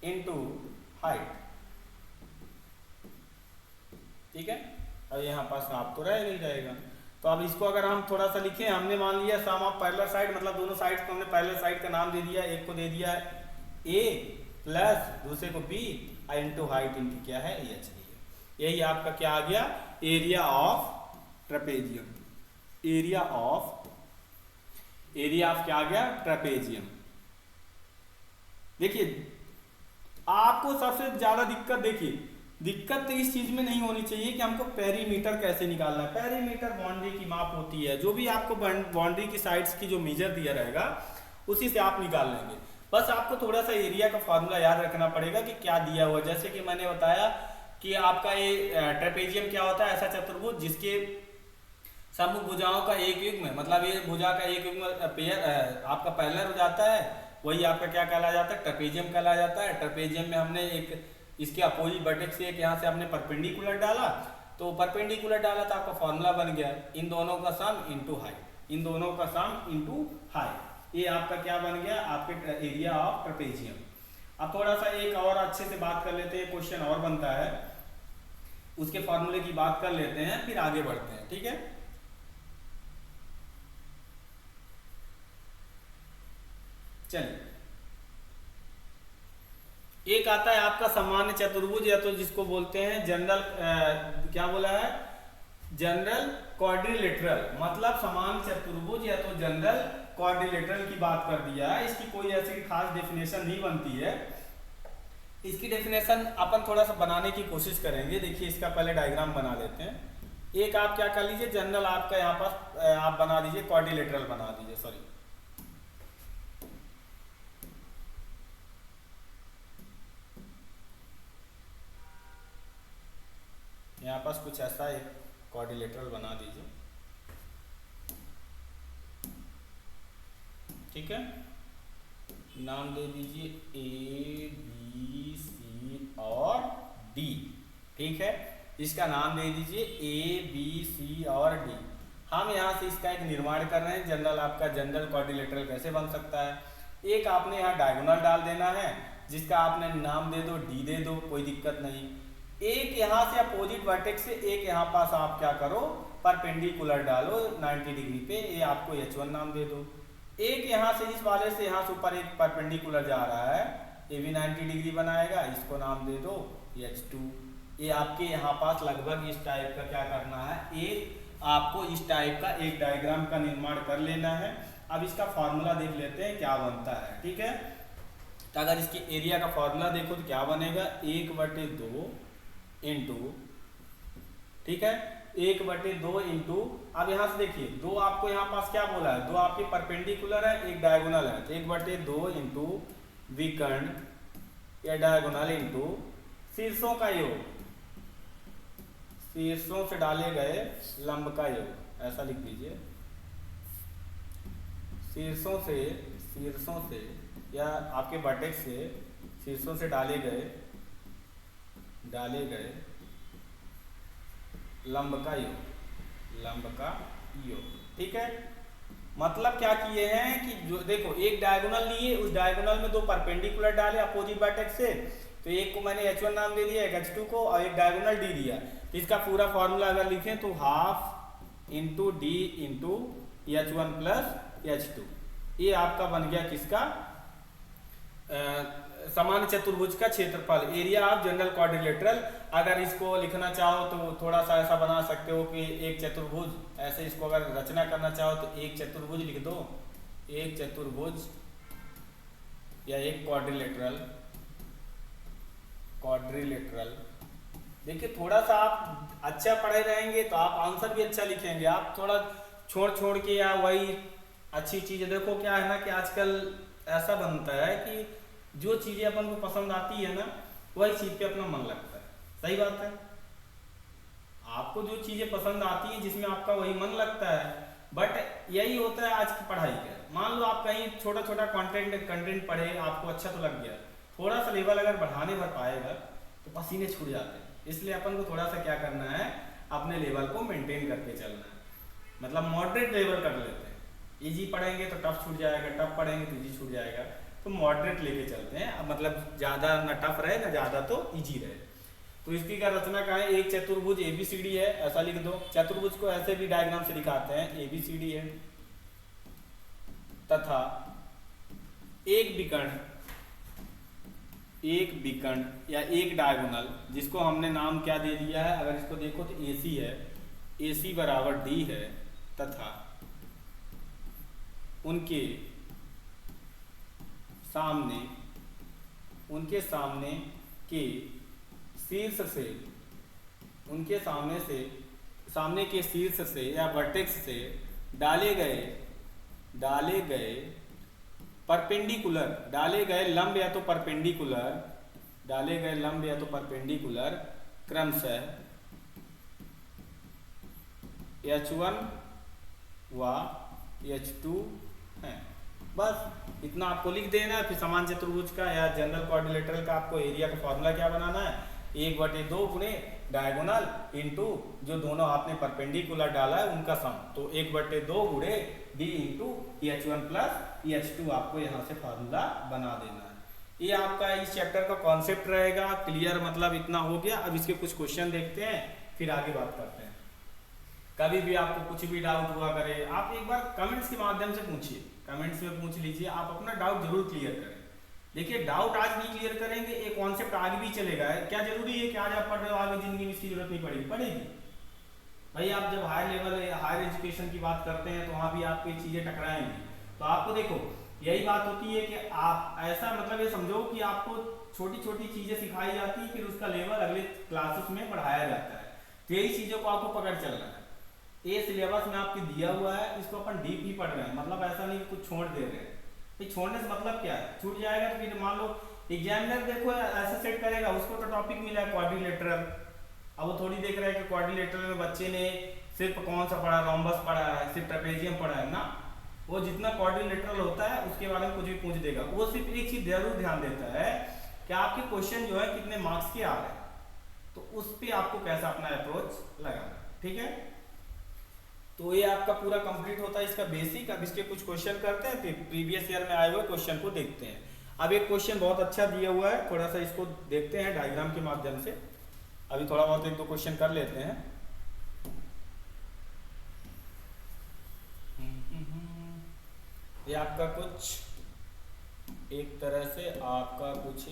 into height, ठीक है। अब यहाँ पास आप तो रह नहीं जाएगा। तो अब इसको अगर हम थोड़ा सा लिखें, हमने मान लिया सम ऑफ पैरेलल साइड, मतलब दोनों साइड को हमने पैरेलल साइड का नाम दे दिया, एक को दे दिया है A प्लस दूसरे को B, इनटू हाइट इनकी क्या है AH। यही आपका क्या आ गया, area of trapezium, area of क्या आ गया, ट्रेपेजियम। देखिए आपको सबसे ज्यादा दिक्कत तो इस चीज में नहीं होनी चाहिए कि हमको पेरीमीटर कैसे निकालना है। पेरीमीटर बाउंड्री की माप होती है, जो भी आपको बाउंड्री की साइड्स की जो मेजर दिया रहेगा उसी से आप निकाल लेंगे। बस आपको थोड़ा सा एरिया का फॉर्मूला याद रखना पड़ेगा कि क्या दिया हुआ। जैसे कि मैंने बताया कि आपका ये ट्रेपेजियम क्या होता है, ऐसा चतुर्भुज जिसके सम्मुख भुजाओं का एक युग्म, मतलब ये भुजा का एक युग्म पेयर आपका पैरेलल हो जाता है, वही आपका क्या कहला जाता है, ट्रेपेजियम कहला जाता है। ट्रेपेजियम में हमने एक इसके अपोजिट वर्टेक्स से एक यहाँ से हमने परपेंडिकुलर डाला, तो परपेंडिकुलर डाला तो आपका फॉर्मूला बन गया इन दोनों का सम इनटू हाइट, इन दोनों का सम इनटू हाइट। ये आपका क्या बन गया, आपके एरिया ऑफ ट्रेपेजियम। अब थोड़ा सा एक और अच्छे से बात कर लेते हैं, क्वेश्चन और बनता है, उसके फॉर्मूले की बात कर लेते हैं, फिर आगे बढ़ते हैं, ठीक है। चलिए, एक आता है आपका सामान्य चतुर्भुज, या तो जिसको बोलते हैं जनरल, क्या बोला है, जनरल क्वाड्रिलेटरल, मतलब समान चतुर्भुज या तो जनरल क्वाड्रिलेटरल की बात कर दिया है। इसकी कोई ऐसी खास डेफिनेशन नहीं बनती है। इसकी डेफिनेशन अपन थोड़ा सा बनाने की कोशिश करेंगे। देखिए इसका पहले डायग्राम बना लेते हैं। एक आप क्या कर लीजिए, जनरल आपका यहाँ पास आप बना दीजिए, क्वाड्रिलेटरल बना दीजिए, सॉरी, यहाँ पास कुछ ऐसा एक क्वाड्रिलेटरल बना दीजिए, ठीक है। नाम दे दीजिए A B C और D, ठीक है। इसका नाम दे दीजिए A B C और D। हम यहाँ से इसका एक निर्माण कर रहे हैं। जनरल आपका जनरल क्वाड्रिलेटरल कैसे बन सकता है, एक आपने यहाँ डायगोनल डाल देना है, जिसका आपने नाम दे दो D दे दो, कोई दिक्कत नहीं। एक यहाँ से अपोजिट वर्टेक्स से एक यहाँ पास आप क्या करो, परपेंडिकुलर डालो 90 डिग्री पे, ये आपको H1 नाम दे दो। एक यहाँ से इस वाले से यहाँ से ऊपर एक परपेंडिकुलर जा रहा है, ये भी 90 डिग्री बनाएगा, इसको नाम दे दो H2। ये आपके यहाँ पास लगभग इस टाइप का क्या करना है, एक आपको इस टाइप का एक डायग्राम का निर्माण कर लेना है। अब इसका फॉर्मूला देख लेते हैं क्या बनता है, ठीक है। तो अगर इसके एरिया का फॉर्मूला देखो तो क्या बनेगा, 1/2 इंटू, ठीक है, 1/2 इंटू, अब यहाँ से देखिए दो आपको यहाँ पास क्या बोला है, दो आपके परपेंडिकुलर है, एक डायगोनल है, तो 1/2 इंटू विकर्ण या डायगोनल इंटू शीर्षों का योग, शीर्षों से डाले गए लंब का योग, ऐसा लिख दीजिए। शीर्षों से या आपके वर्टेक्स से शीर्षों से डाले गए लंब का योग, ठीक है। मतलब क्या किए हैं कि जो देखो एक डायगोनल लिए, उस डायगोनल में दो परपेंडिकुलर डाले अपोजिट वर्टेक्स से, तो एक को मैंने H1 नाम दे दिया, एक H2 को, और एक डायगोनल D दिया। तो इसका पूरा फॉर्मूला अगर लिखें तो half into D into H1 plus H2, ये आपका बन गया किसका, समान चतुर्भुज का क्षेत्रफल, एरिया ऑफ जनरल क्वाड्रिलेटरल। अगर इसको लिखना चाहो तो थोड़ा सा ऐसा बना सकते हो कि एक चतुर्भुज, ऐसे इसको अगर रचना करना चाहो तो एक चतुर्भुज लिख दो, एक चतुर्भुज या एक क्वाड्रिलेटरल। देखिए थोड़ा सा आप अच्छा पढ़े रहेंगे तो आप आंसर भी अच्छा लिखेंगे। आप थोड़ा छोड़ के या वही अच्छी चीज़, देखो क्या है ना कि आजकल ऐसा बनता है कि जो चीज़ें अपन को पसंद आती है ना, वही चीज़ पे अपना मन लगता है। सही बात है, आपको जो चीज़ें पसंद आती हैं जिसमें आपका वही मन लगता है, बट यही होता है आज की पढ़ाई का। मान लो आप कहीं छोटा कंटेंट पढ़े, आपको अच्छा तो लग गया, थोड़ा सा लेवल अगर बढ़ाने भर पाएगा तो पसीने छूट जाते हैं। इसलिए अपन को थोड़ा सा क्या करना है, अपने लेवल को मेंटेन करके चलना है, मतलब मॉडरेट लेवल कर लेते हैं। इजी पढ़ेंगे तो टफ छूट जाएगा, टफ पढ़ेंगे तो इजी छूट जाएगा, तो मॉडरेट लेके चलते हैं। अब मतलब ज़्यादा ना टफ रहे ना ज़्यादा तो इजी रहे। तो इसकी क्या रचना का है, एक चतुर्भुज ABCD है, ऐसा लिख दो। चतुर्भुज को ऐसे भी डायग्राम से दिखाते हैं, ABCD है, तथा एक विकर्ण या एक डायगोनल, जिसको हमने नाम क्या दे दिया है, अगर इसको देखो तो AC है, AC बराबर D है, तथा उनके सामने के शीर्ष से, सामने के शीर्ष से या वर्टेक्स से डाले गए परपेंडिकुलर, डाले गए लंब या तो परपेंडिकुलर क्रमशः H1 व H2 है। बस इतना आपको लिख देना है। फिर समान चतुर्भुज का या जनरल क्वाड्रिलेटरल का आपको एरिया का फॉर्मूला क्या बनाना है, 1/2 गुणे डायगोनल इंटू जो दोनों आपने परपेंडिकुलर डाला है उनका सम, तो 1/2 गुणे D into H1 plus H2 आपको यहाँ से फार्मूला बना देना है। ये आपका इस चैप्टर का कॉन्सेप्ट रहेगा। क्लियर, मतलब इतना हो गया। अब इसके कुछ क्वेश्चन देखते हैं, फिर आगे बात करते हैं। कभी भी आपको कुछ भी डाउट हुआ करे, आप एक बार कमेंट्स के माध्यम से पूछिए, कमेंट्स में पूछ लीजिए, आप अपना डाउट जरूर क्लियर करें। देखिए डाउट आज नहीं क्लियर करेंगे, एक कॉन्सेप्ट आगे भी चलेगा। क्या जरूरी है कि आज आप पढ़ रहे हो आगे जिंदगी में इसकी जरूरत नहीं पड़ेगी। भाई आप जब हायर लेवल हायर एजुकेशन की बात करते हैं तो वहाँ भी आपको चीज़ें टकराएंगी। तो आपको देखो यही बात होती है कि आप ऐसा मतलब ये समझो कि आपको छोटी छोटी चीज़ें सिखाई जाती है, फिर उसका लेवल अगले क्लासेस में बढ़ाया जाता है। तो यही चीज़ों को आपको पकड़ चलना है। ये सिलेबस में आपके दिया हुआ है, इसको अपन डीप ही पढ़ रहे हैं, मतलब ऐसा नहीं कुछ छोड़ दे रहे हैं। छोड़ने से मतलब क्या है, छूट जाएगा तो फिर मान लो एग्जामिनर देखो ऐसा सेट करेगा, उसको तो टॉपिक मिला है क्वाड्रिलेटरल, अब वो थोड़ी देख रहा है कि क्वाड्रिलेटरल में बच्चे ने सिर्फ कौन सा पढ़ा, रोम्बस पढ़ा है, सिर्फ ट्रेपेजियम पढ़ा है ना। वो जितना क्वाड्रिलेटरल होता है उसके बारे में कुछ भी पूछ देगा। वो सिर्फ एक चीज जरूर ध्यान देता है कि आपके क्वेश्चन जो है कितने मार्क्स के आ रहे हैं, तो उस पर आपको कैसा अपना अप्रोच लगाना। ठीक है, तो ये आपका पूरा कंप्लीट होता है इसका बेसिक। अब इसके कुछ क्वेश्चन करते हैं, फिर प्रीवियस ईयर में आए हुए क्वेश्चन को देखते हैं। अब एक क्वेश्चन बहुत अच्छा दिया हुआ है, थोड़ा सा इसको देखते हैं डायग्राम के माध्यम से। अभी थोड़ा बहुत एक दो क्वेश्चन कर लेते हैं। ये आपका कुछ एक तरह से आपका कुछ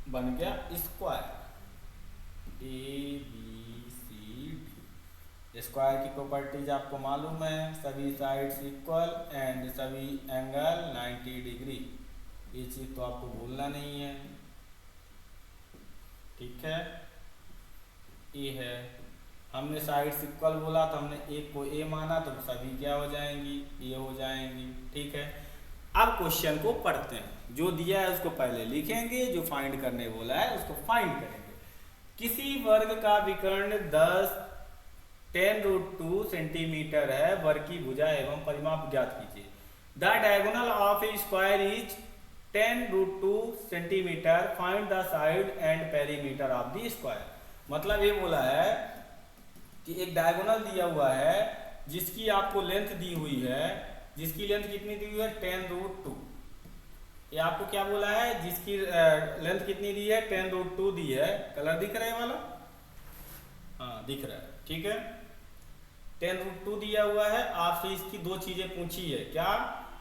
बन गया स्क्वायर, ABCD। स्क्वायर की प्रॉपर्टीज आपको मालूम है, सभी साइड्स इक्वल एंड सभी एंगल 90 डिग्री। ये चीज तो आपको भूलना नहीं है। ठीक है, ये है, हमने साइड्स इक्वल बोला तो हमने एक को A माना, तो सभी क्या हो जाएंगी, ये हो जाएंगी। ठीक है, अब क्वेश्चन को पढ़ते हैं। जो दिया है उसको पहले लिखेंगे, जो फाइंड करने बोला है उसको फाइंड करेंगे। किसी वर्ग का विकर्ण 10√2 सेंटीमीटर है, वर्ग की भुजा एवं परिमाप ज्ञात कीजिए। The diagonal of A square is 10√2 centimetre, find the side and perimeter of the square. मतलब ये बोला है कि एक डायगोनल दिया हुआ है जिसकी आपको लेंथ दी हुई है, जिसकी लेंथ कितनी दी हुई है 10√2। ये आपको क्या बोला है, जिसकी लेंथ कितनी दी है 10√2 दी है। कलर दिख रहा है वाला, हाँ दिख रहा है, ठीक है। 10√2 दिया हुआ है, आपसे इसकी दो चीजें पूछी है, क्या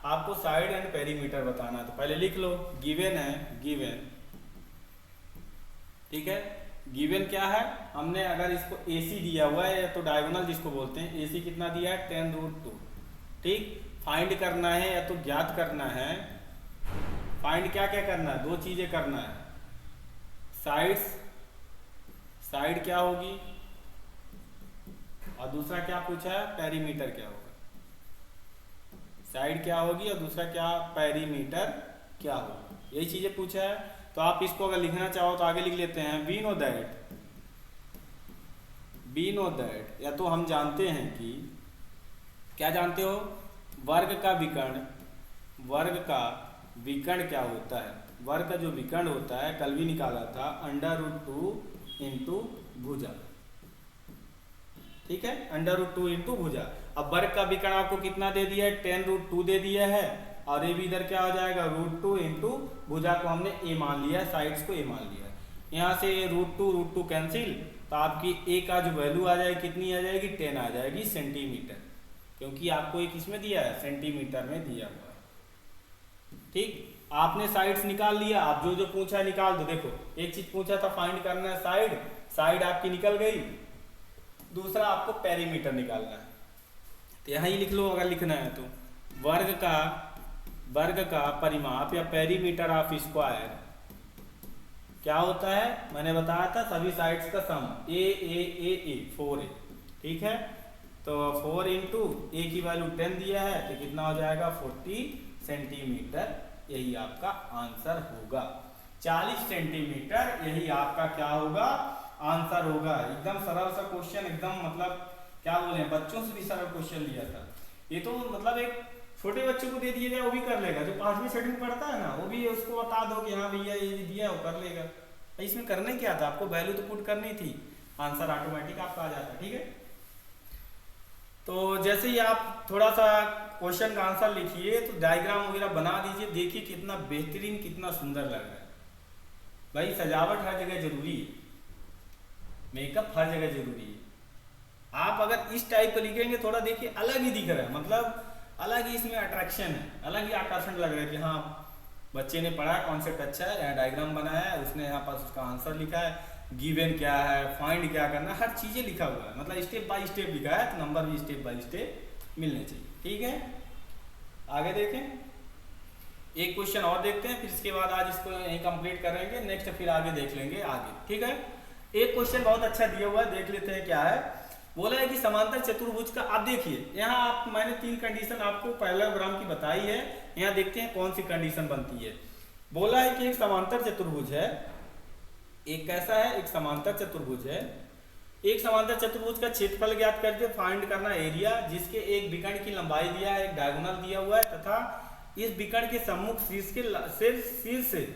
आपको साइड एंड पेरीमीटर बताना है। तो पहले लिख लो, गिवन है, गिवन, ठीक है। गिवन क्या है, हमने अगर इसको AC दिया हुआ है तो डायगोनल जिसको बोलते हैं, AC कितना दिया है 10√2, ठीक। फाइंड करना है या तो ज्ञात करना है। फाइंड क्या क्या करना है, दो चीजें करना है। साइड्स, साइड क्या होगी, और दूसरा क्या पूछा है पेरीमीटर क्या होगा। साइड क्या होगी और दूसरा क्या पेरीमीटर क्या होगा, यही चीजें पूछा है। तो आप इसको अगर लिखना चाहो तो आगे लिख लेते हैं, वी नो दैट, या तो हम जानते हैं कि, क्या जानते हो, वर्ग का विकर्ण, वर्ग का विकर्ण क्या होता है। वर्ग का जो विकर्ण होता है कल भी निकाला था, √2 इंटू भुजा, ठीक है, √2 इंटू भुजा। अब वर्ग का विकर्ण आपको कितना दे दिया है 10√2 दे दिया है, और ये भी इधर क्या हो जाएगा √2 इंटू भुजा को हमने a मान लिया, साइड्स को a मान लिया। यहाँ से √2 कैंसिल, तो आपकी a का जो वैल्यू आ जाएगी कितनी आ जाएगी 10 आ जाएगी सेंटीमीटर, क्योंकि आपको एक इसमें दिया है सेंटीमीटर में दिया हुआ है, ठीक। आपने साइड्स निकाल लिया, आप जो जो पूछा है निकाल दो। देखो एक चीज पूछा था फाइंड करना है साइड, साइड आपकी निकल गई। दूसरा आपको पेरीमीटर निकालना है, तो यहाँ ही लिख लो अगर लिखना है तो। वर्ग का परिमाप या पेरीमीटर ऑफ स्क्वायर क्या होता है, मैंने बताया था सभी साइड्स का सम, ए 4 है, ठीक है। तो 4 इंटू ए की वैल्यू 10 दिया है, तो कितना हो जाएगा 40 सेंटीमीटर, यही आपका आंसर होगा। 40 सेंटीमीटर, यही आपका क्या होगा आंसर होगा। एकदम सरल सा क्वेश्चन, एकदम मतलब क्या बोले, बच्चों से भी सरल क्वेश्चन लिया था ये तो। मतलब एक छोटे बच्चों को दे दिया जाए वो भी कर लेगा, जो 5वीं 6वीं पढ़ता है ना, वो भी उसको बता दो कि हाँ भैया ये दिया वो कर लेगा। इसमें करने क्या था, आपको वैल्यू तो पुट करनी थी, आंसर ऑटोमेटिक आपका आ जाता, ठीक है। तो जैसे ही आप थोड़ा सा क्वेश्चन का आंसर लिखिए तो डायग्राम वगैरह बना दीजिए, देखिए कितना बेहतरीन कितना सुंदर लग रहा है। भाई सजावट हर जगह जरूरी है, मेकअप हर जगह जरूरी है। आप अगर इस टाइप का लिखेंगे थोड़ा देखिए अलग ही दिख रहा है, मतलब अलग ही इसमें अट्रैक्शन है, अलग ही आकर्षण लग रहा है कि हाँ बच्चे ने पढ़ा, कॉन्सेप्ट अच्छा है, यहाँ डायग्राम बनाया है, उसने यहाँ पास उसका आंसर लिखा है, गिवन क्या है, फाइंड क्या करना, हर चीज़ें लिखा हुआ है, मतलब स्टेप बाय स्टेप लिखा है, तो नंबर भी स्टेप बाय स्टेप मिलने चाहिए, ठीक है। आगे देखें, एक क्वेश्चन और देखते हैं, फिर इसके बाद आज इसको यहीं कंप्लीट करेंगे, नेक्स्ट फिर आगे देख लेंगे आगे, ठीक है। एक क्वेश्चन बहुत अच्छा दिया हुआ है, देख लेते हैं क्या है। बोला है कि समांतर चतुर्भुज का, आप देखिए यहाँ आप, मैंने 3 कंडीशन आपको पैरेललोग्राम की बताई है, यहाँ देखते हैं कौन सी कंडीशन बनती है। बोला है कि एक समांतर चतुर्भुज है, एक कैसा है, एक समांतर चतुर्भुज है। एक समांतर चतुर्भुज का क्षेत्रफल ज्ञात करके फाइंड करना एरिया, जिसके एक विकर्ण की लंबाई दिया है, एक डायगोनल दिया हुआ है, तथा इस विकर्ण के सम्मुख शीर्ष के शीर्ष से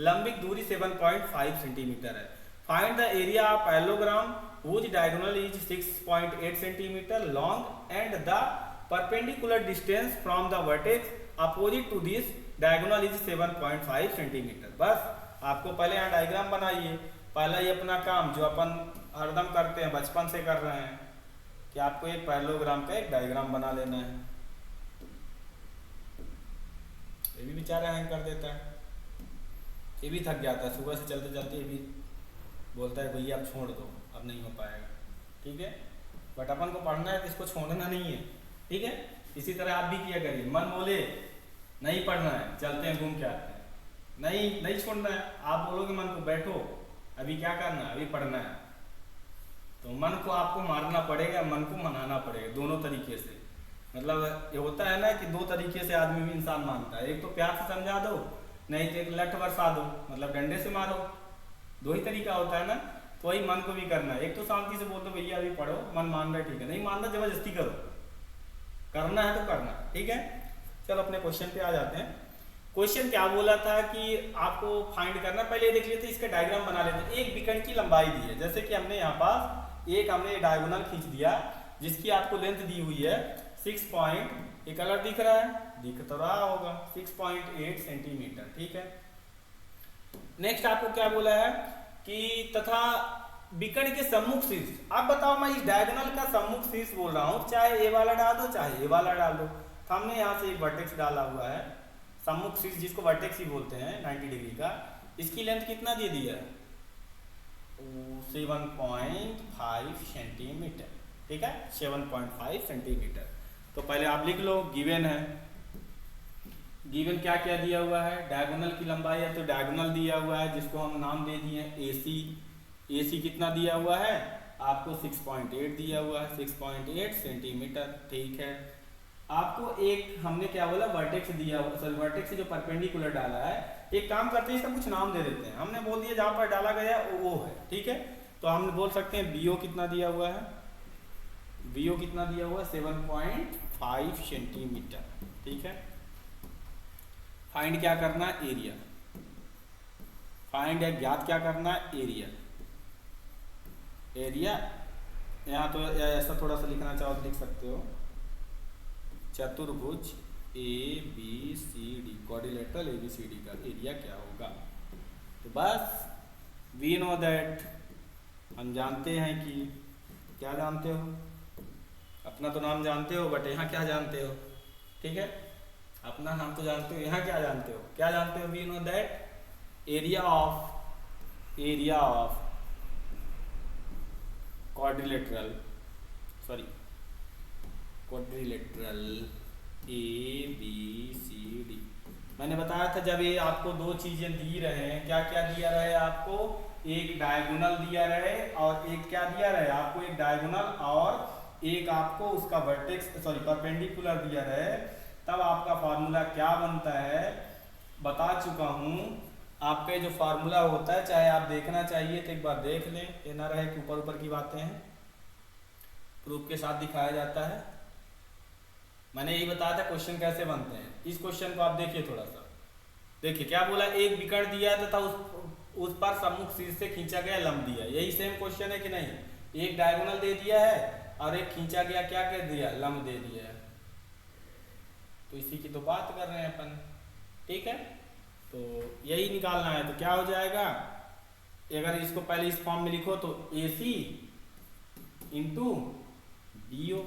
लंबित दूरी 7.5 सेंटीमीटर है। Find the area of parallelogram whose diagonal is 6.8 cm long and the perpendicular distance from the vertex opposite to this diagonal is 7.5 cm। बस आपको पहले यहाँ डायग्राम बनाइए, पहला ये अपना काम जो अपन हरदम करते हैं, बचपन से कर रहे हैं, कि आपको एक पैरेललोग्राम का एक डायग्राम बना लेना है। ये भी बेचारा हैंग कर देता है, ये भी थक जाता है सुबह से चलते चलते, ये भी बोलता है भैया आप छोड़ दो, अब नहीं हो पाएगा, ठीक है। बट अपन को पढ़ना है तो इसको छोड़ना नहीं है, ठीक है। इसी तरह आप भी किया करिए, मन बोले नहीं पढ़ना है चलते हैं घूम के आते हैं, नहीं छोड़ना है। आप बोलोगे मन को बैठो अभी क्या करना है, अभी पढ़ना है, तो मन को आपको मारना पड़ेगा, मन को मनाना पड़ेगा, दोनों तरीके से। मतलब ये होता है ना कि दो तरीके से आदमी भी इंसान मानता है, एक तो प्यार से समझा दो, नहीं तो एक लठ बरसा दो, मतलब डंडे से मारो। दो ही तरीका होता है ना। तो वही मन को भी करना है, एक तो शांति से बोल दो भैया अभी पढ़ो, मन मान रहा है ठीक है, नहीं मान रहा जबरदस्ती करो, करना है तो करना, ठीक है। चलो अपने क्वेश्चन पे आ जाते हैं। क्वेश्चन क्या बोला था कि आपको फाइंड करना, पहले देख लेते इसका डायग्राम बना लेते हैं। एक बीकन की लंबाई दी है, जैसे कि हमने यहाँ पास एक हमने डायगोनल खींच दिया जिसकी आपको लेंथ दी हुई है 6 पॉइंट, ये कलर दिख रहा है, दिख तो रहा होगा 6.8 सेंटीमीटर, ठीक है। नेक्स्ट आपको क्या बोला है कि तथा बीकन के सम्मुख शीर्ष, आप बताओ मैं इस डायगोनल का सम्मुख शीर्ष बोल रहा हूँ, चाहे ए वाला डाल दो चाहे ए वाला डाल दो, तो हमने यहाँ से एक वर्टेक्स डाला हुआ है सम्मुख शीर्ष जिसको वर्टेक्स ही बोलते हैं 90 डिग्री का। इसकी लेंथ कितना दे दिया है 7.5 सेंटीमीटर, ठीक है 7.5 सेंटीमीटर। तो पहले आप लिख लो गिवन है, गिवन क्या क्या दिया हुआ है, डायगोनल की लंबाई है तो डायगोनल दिया हुआ है जिसको हम नाम दे दिए एसी। एसी कितना दिया हुआ है आपको 6.8 दिया हुआ है, 6.8 सेंटीमीटर, ठीक है। आपको एक हमने क्या बोला वर्टेक्स दिया हुआ, सॉरी वर्टेक्स से जो परपेंडिकुलर डाला है, एक काम करते हैं इसका कुछ नाम दे देते हैं। हमने बोल दिया जहाँ पर डाला गया वो है, ठीक है। तो हम बोल सकते हैं बीओ कितना दिया हुआ है, बीओ कितना दिया हुआ है 7.5 सेंटीमीटर, ठीक है। फाइंड क्या करना है एरिया, फाइंड है ज्ञात क्या करना है एरिया, एरिया यहाँ तो ऐसा थोड़ा सा लिखना चाहो तो लिख सकते हो, चतुर्भुज A B C D, quadrilateral A B C D का एरिया क्या होगा। तो बस वी नो दैट, हम जानते हैं कि क्या जानते हो, अपना तो नाम जानते हो बट यहाँ क्या जानते हो, ठीक है। अपना नाम तो जानते हो, यहाँ क्या जानते हो, क्या जानते हो, we know that area of quadrilateral A B C D. मैंने बताया था जब ये आपको दो चीजें दी रहे हैं, क्या क्या दिया रहे आपको, एक डायगोनल दिया रहे और एक क्या दिया रहे आपको, एक डायगोनल और एक आपको उसका वर्टेक्स सॉरी परपेंडिकुलर दिया रहे, तब आपका फार्मूला क्या बनता है बता चुका हूँ। आपका जो फार्मूला होता है, चाहे आप देखना चाहिए तो एक बार देख लें, ये ना रहे कि ऊपर ऊपर की बातें हैं, प्रूफ के साथ दिखाया जाता है। मैंने यही बताया था क्वेश्चन कैसे बनते हैं। इस क्वेश्चन को आप देखिए थोड़ा सा, देखिए क्या बोला, एक विकर्ण दिया तथा उस पर सम्मुख शीर्ष से खींचा गया लंब दिया, यही सेम क्वेश्चन है कि नहीं। एक डायगोनल दे दिया है और एक खींचा गया क्या कर दिया लंब दे दिया है, तो इसी की तो बात कर रहे हैं अपन, ठीक है। तो यही निकालना है, तो क्या हो जाएगा, अगर इसको पहले इस फॉर्म में लिखो तो AC इंटू BO।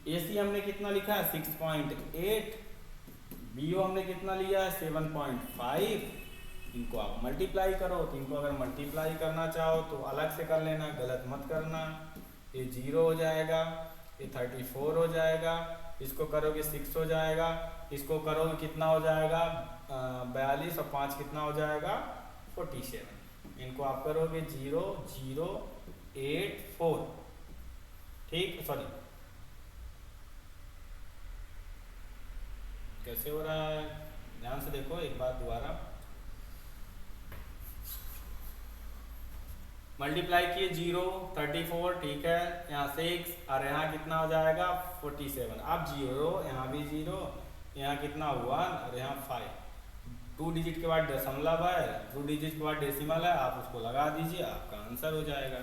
AC हमने कितना लिखा है 6.8, BO हमने कितना लिया है 7.5। इनको आप मल्टीप्लाई करो, तो इनको अगर मल्टीप्लाई करना चाहो तो अलग से कर लेना, गलत मत करना। ये 0 हो जाएगा, ये 34 हो जाएगा, इसको करोगे 6 हो जाएगा, इसको करोगे कितना हो जाएगा 42 और 5 कितना हो जाएगा 47। इनको आप करोगे 0 0 8 4, ठीक, सॉरी कैसे हो रहा है ध्यान से देखो एक बार दोबारा, मल्टीप्लाई किए 0 34, ठीक है, यहाँ 6 और यहाँ कितना हो जाएगा 47। अब 0 यहाँ भी 0, यहाँ कितना हुआ और यहाँ 5, 2 डिजिट के बाद दशमलव है, 2 डिजिट के बाद डेसिमल है, आप उसको लगा दीजिए, आपका आंसर हो जाएगा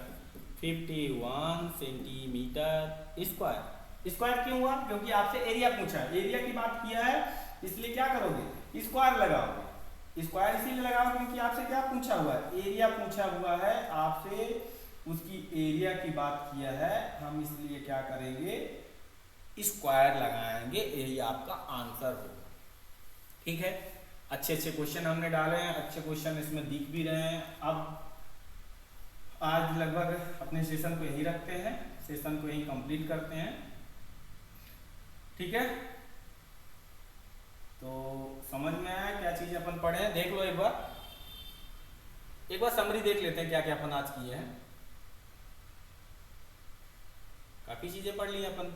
51 सेंटीमीटर स्क्वायर। स्क्वायर क्यों हुआ, क्योंकि आपसे एरिया पूछा है, एरिया की बात किया है, इसलिए क्या करोगे स्क्वायर लगाओगे। स्क्वायर इसीलिए लगाओ क्योंकि आपसे क्या पूछा हुआ है, एरिया पूछा हुआ है आपसे, उसकी एरिया की बात किया है, हम इसलिए क्या करेंगे स्क्वायर लगाएंगे, एरिया आपका आंसर होगा, ठीक है। अच्छे अच्छे क्वेश्चन हमने डाले हैं, अच्छे क्वेश्चन इसमें दिख भी रहे हैं। अब आज लगभग अपने सेशन को यही रखते हैं, सेशन को यही कंप्लीट करते हैं, ठीक है। तो समझ में आया क्या चीज अपन पढ़े हैं, देख लो एक बार समरी देख लेते हैं क्या क्या अपन आज किए हैं। काफी चीजें पढ़ ली अपन।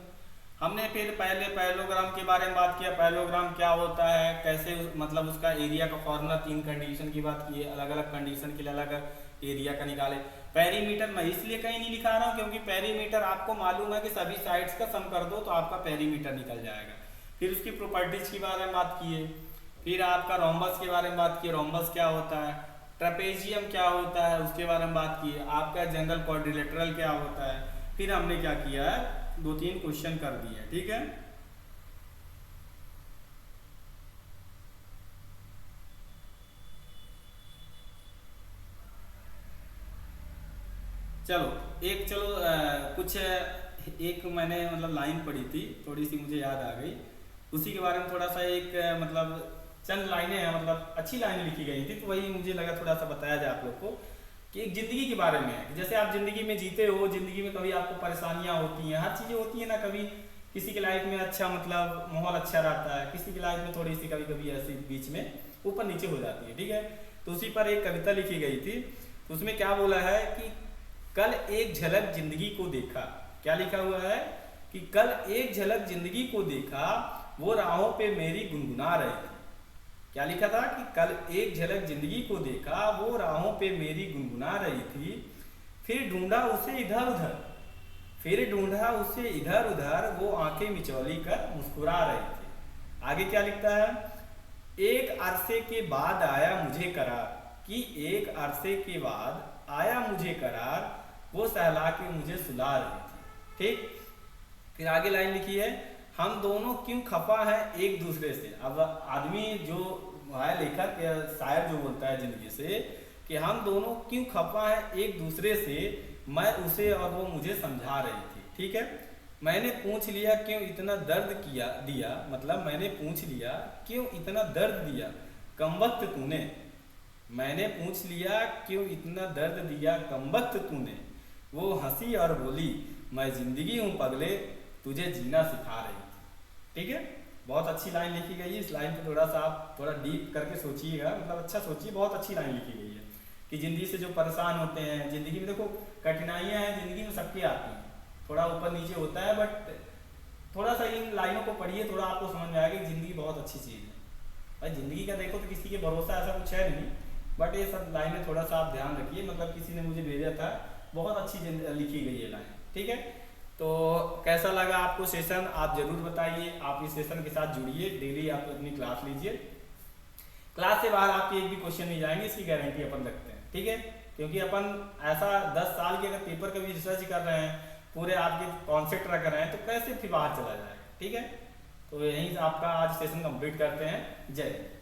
हमने फिर पहले पैरेललोग्राम के बारे में बात किया, पैरेललोग्राम क्या होता है, कैसे मतलब उसका एरिया का फॉर्मूला, 3 कंडीशन की बात की है, अलग अलग कंडीशन के लिए अलग एरिया का निकाले। पेरीमीटर मैं इसलिए कहीं नहीं लिखा रहा हूँ क्योंकि पेरीमीटर आपको मालूम है कि सभी साइड्स का सम कर दो तो आपका पेरीमीटर निकल जाएगा। फिर उसकी प्रॉपर्टीज के बारे में बात किए, फिर आपका रोम्बस के बारे में बात की, रोम्बस क्या होता है, ट्रेपेजियम क्या होता है उसके बारे में बात की, आपका जनरल क्वाड्रिलेटरल क्या होता है। फिर हमने क्या किया है, 2-3 क्वेश्चन कर दिए, ठीक है। चलो कुछ एक मैंने मतलब लाइन पढ़ी थी, थोड़ी सी मुझे याद आ गई, उसी के बारे में थोड़ा सा एक मतलब चंद लाइनें हैं, मतलब अच्छी लाइनें लिखी गई थी, तो वही मुझे लगा थोड़ा सा बताया जाए आप लोग को कि एक ज़िंदगी के बारे में है कि जैसे आप ज़िंदगी में जीते हो, ज़िंदगी में कभी आपको परेशानियाँ होती हैं, हर चीज़ें होती हैं ना। कभी किसी की लाइफ में अच्छा मतलब माहौल अच्छा रहता है, किसी की लाइफ में थोड़ी सी कभी कभी ऐसी बीच में ऊपर नीचे हो जाती है, ठीक है। तो उसी पर एक कविता लिखी गई थी, तो उसमें क्या बोला है कि कल एक झलक जिंदगी को देखा, क्या लिखा हुआ है कि कल एक झलक जिंदगी को देखा, वो राहों पे मेरी गुनगुना रही थी। क्या लिखा था कि कल एक झलक जिंदगी को देखा, वो राहों पे मेरी गुनगुना रही थी, फिर ढूंढा उसे इधर उधर, फिर ढूंढा उसे इधर उधर, वो आंखें मिचौली कर मुस्कुरा रही थी। आगे क्या लिखता है, एक अरसे के बाद आया मुझे करार, कि एक अरसे के बाद आया मुझे करार, वो सहला के मुझे सुला रही थी, ठीक। फिर आगे लाइन लिखी है, हम दोनों क्यों खफा है एक दूसरे से। अब आदमी जो है लेखक या शायर जो बोलता है जिंदगी से कि हम दोनों क्यों खफा है एक दूसरे से, मैं उसे और वो मुझे समझा रही थी, ठीक है। मैंने पूछ लिया क्यों इतना दर्द किया दिया, मतलब मैंने पूछ लिया क्यों इतना दर्द दिया कमबख्त तूने, मैंने पूछ लिया क्यों इतना दर्द दिया कमबख्त तूने, वो हंसी और बोली मैं जिंदगी हूँ पगले, तुझे जीना सिखा रही थी, ठीक है। बहुत अच्छी लाइन लिखी गई है, इस लाइन पे थोड़ा सा आप थोड़ा डीप करके सोचिएगा, मतलब अच्छा सोचिए, बहुत अच्छी लाइन लिखी गई है कि ज़िंदगी से जो परेशान होते हैं, ज़िंदगी में देखो कठिनाइयाँ हैं, ज़िंदगी में सबके आती हैं, थोड़ा ऊपर नीचे होता है, बट थोड़ा सा इन लाइनों को पढ़िए, थोड़ा आपको समझ में आएगा कि ज़िंदगी बहुत अच्छी चीज़ है। भाई ज़िंदगी का देखो तो किसी के भरोसा ऐसा कुछ है नहीं, बट ये सब लाइनें थोड़ा सा आप ध्यान रखिए, मतलब किसी ने मुझे भेजा था, बहुत अच्छी लिखी गई है लाइन, ठीक है। तो कैसा लगा आपको सेशन, आप जरूर बताइए, आप इस सेशन के साथ जुड़िए, डेली आप अपनी क्लास लीजिए, क्लास से बाहर आपके एक भी क्वेश्चन नहीं जाएंगे, इसकी गारंटी अपन रखते हैं, ठीक है। क्योंकि अपन ऐसा 10 साल के अगर पेपर का भी रिसर्च कर रहे हैं, पूरे आपके कॉन्सेप्ट रख रहे हैं, तो कैसे फिर बाहर चला जाएगा, ठीक है। तो यहीं से आपका आज सेशन कंप्लीट करते हैं, जय हिंद।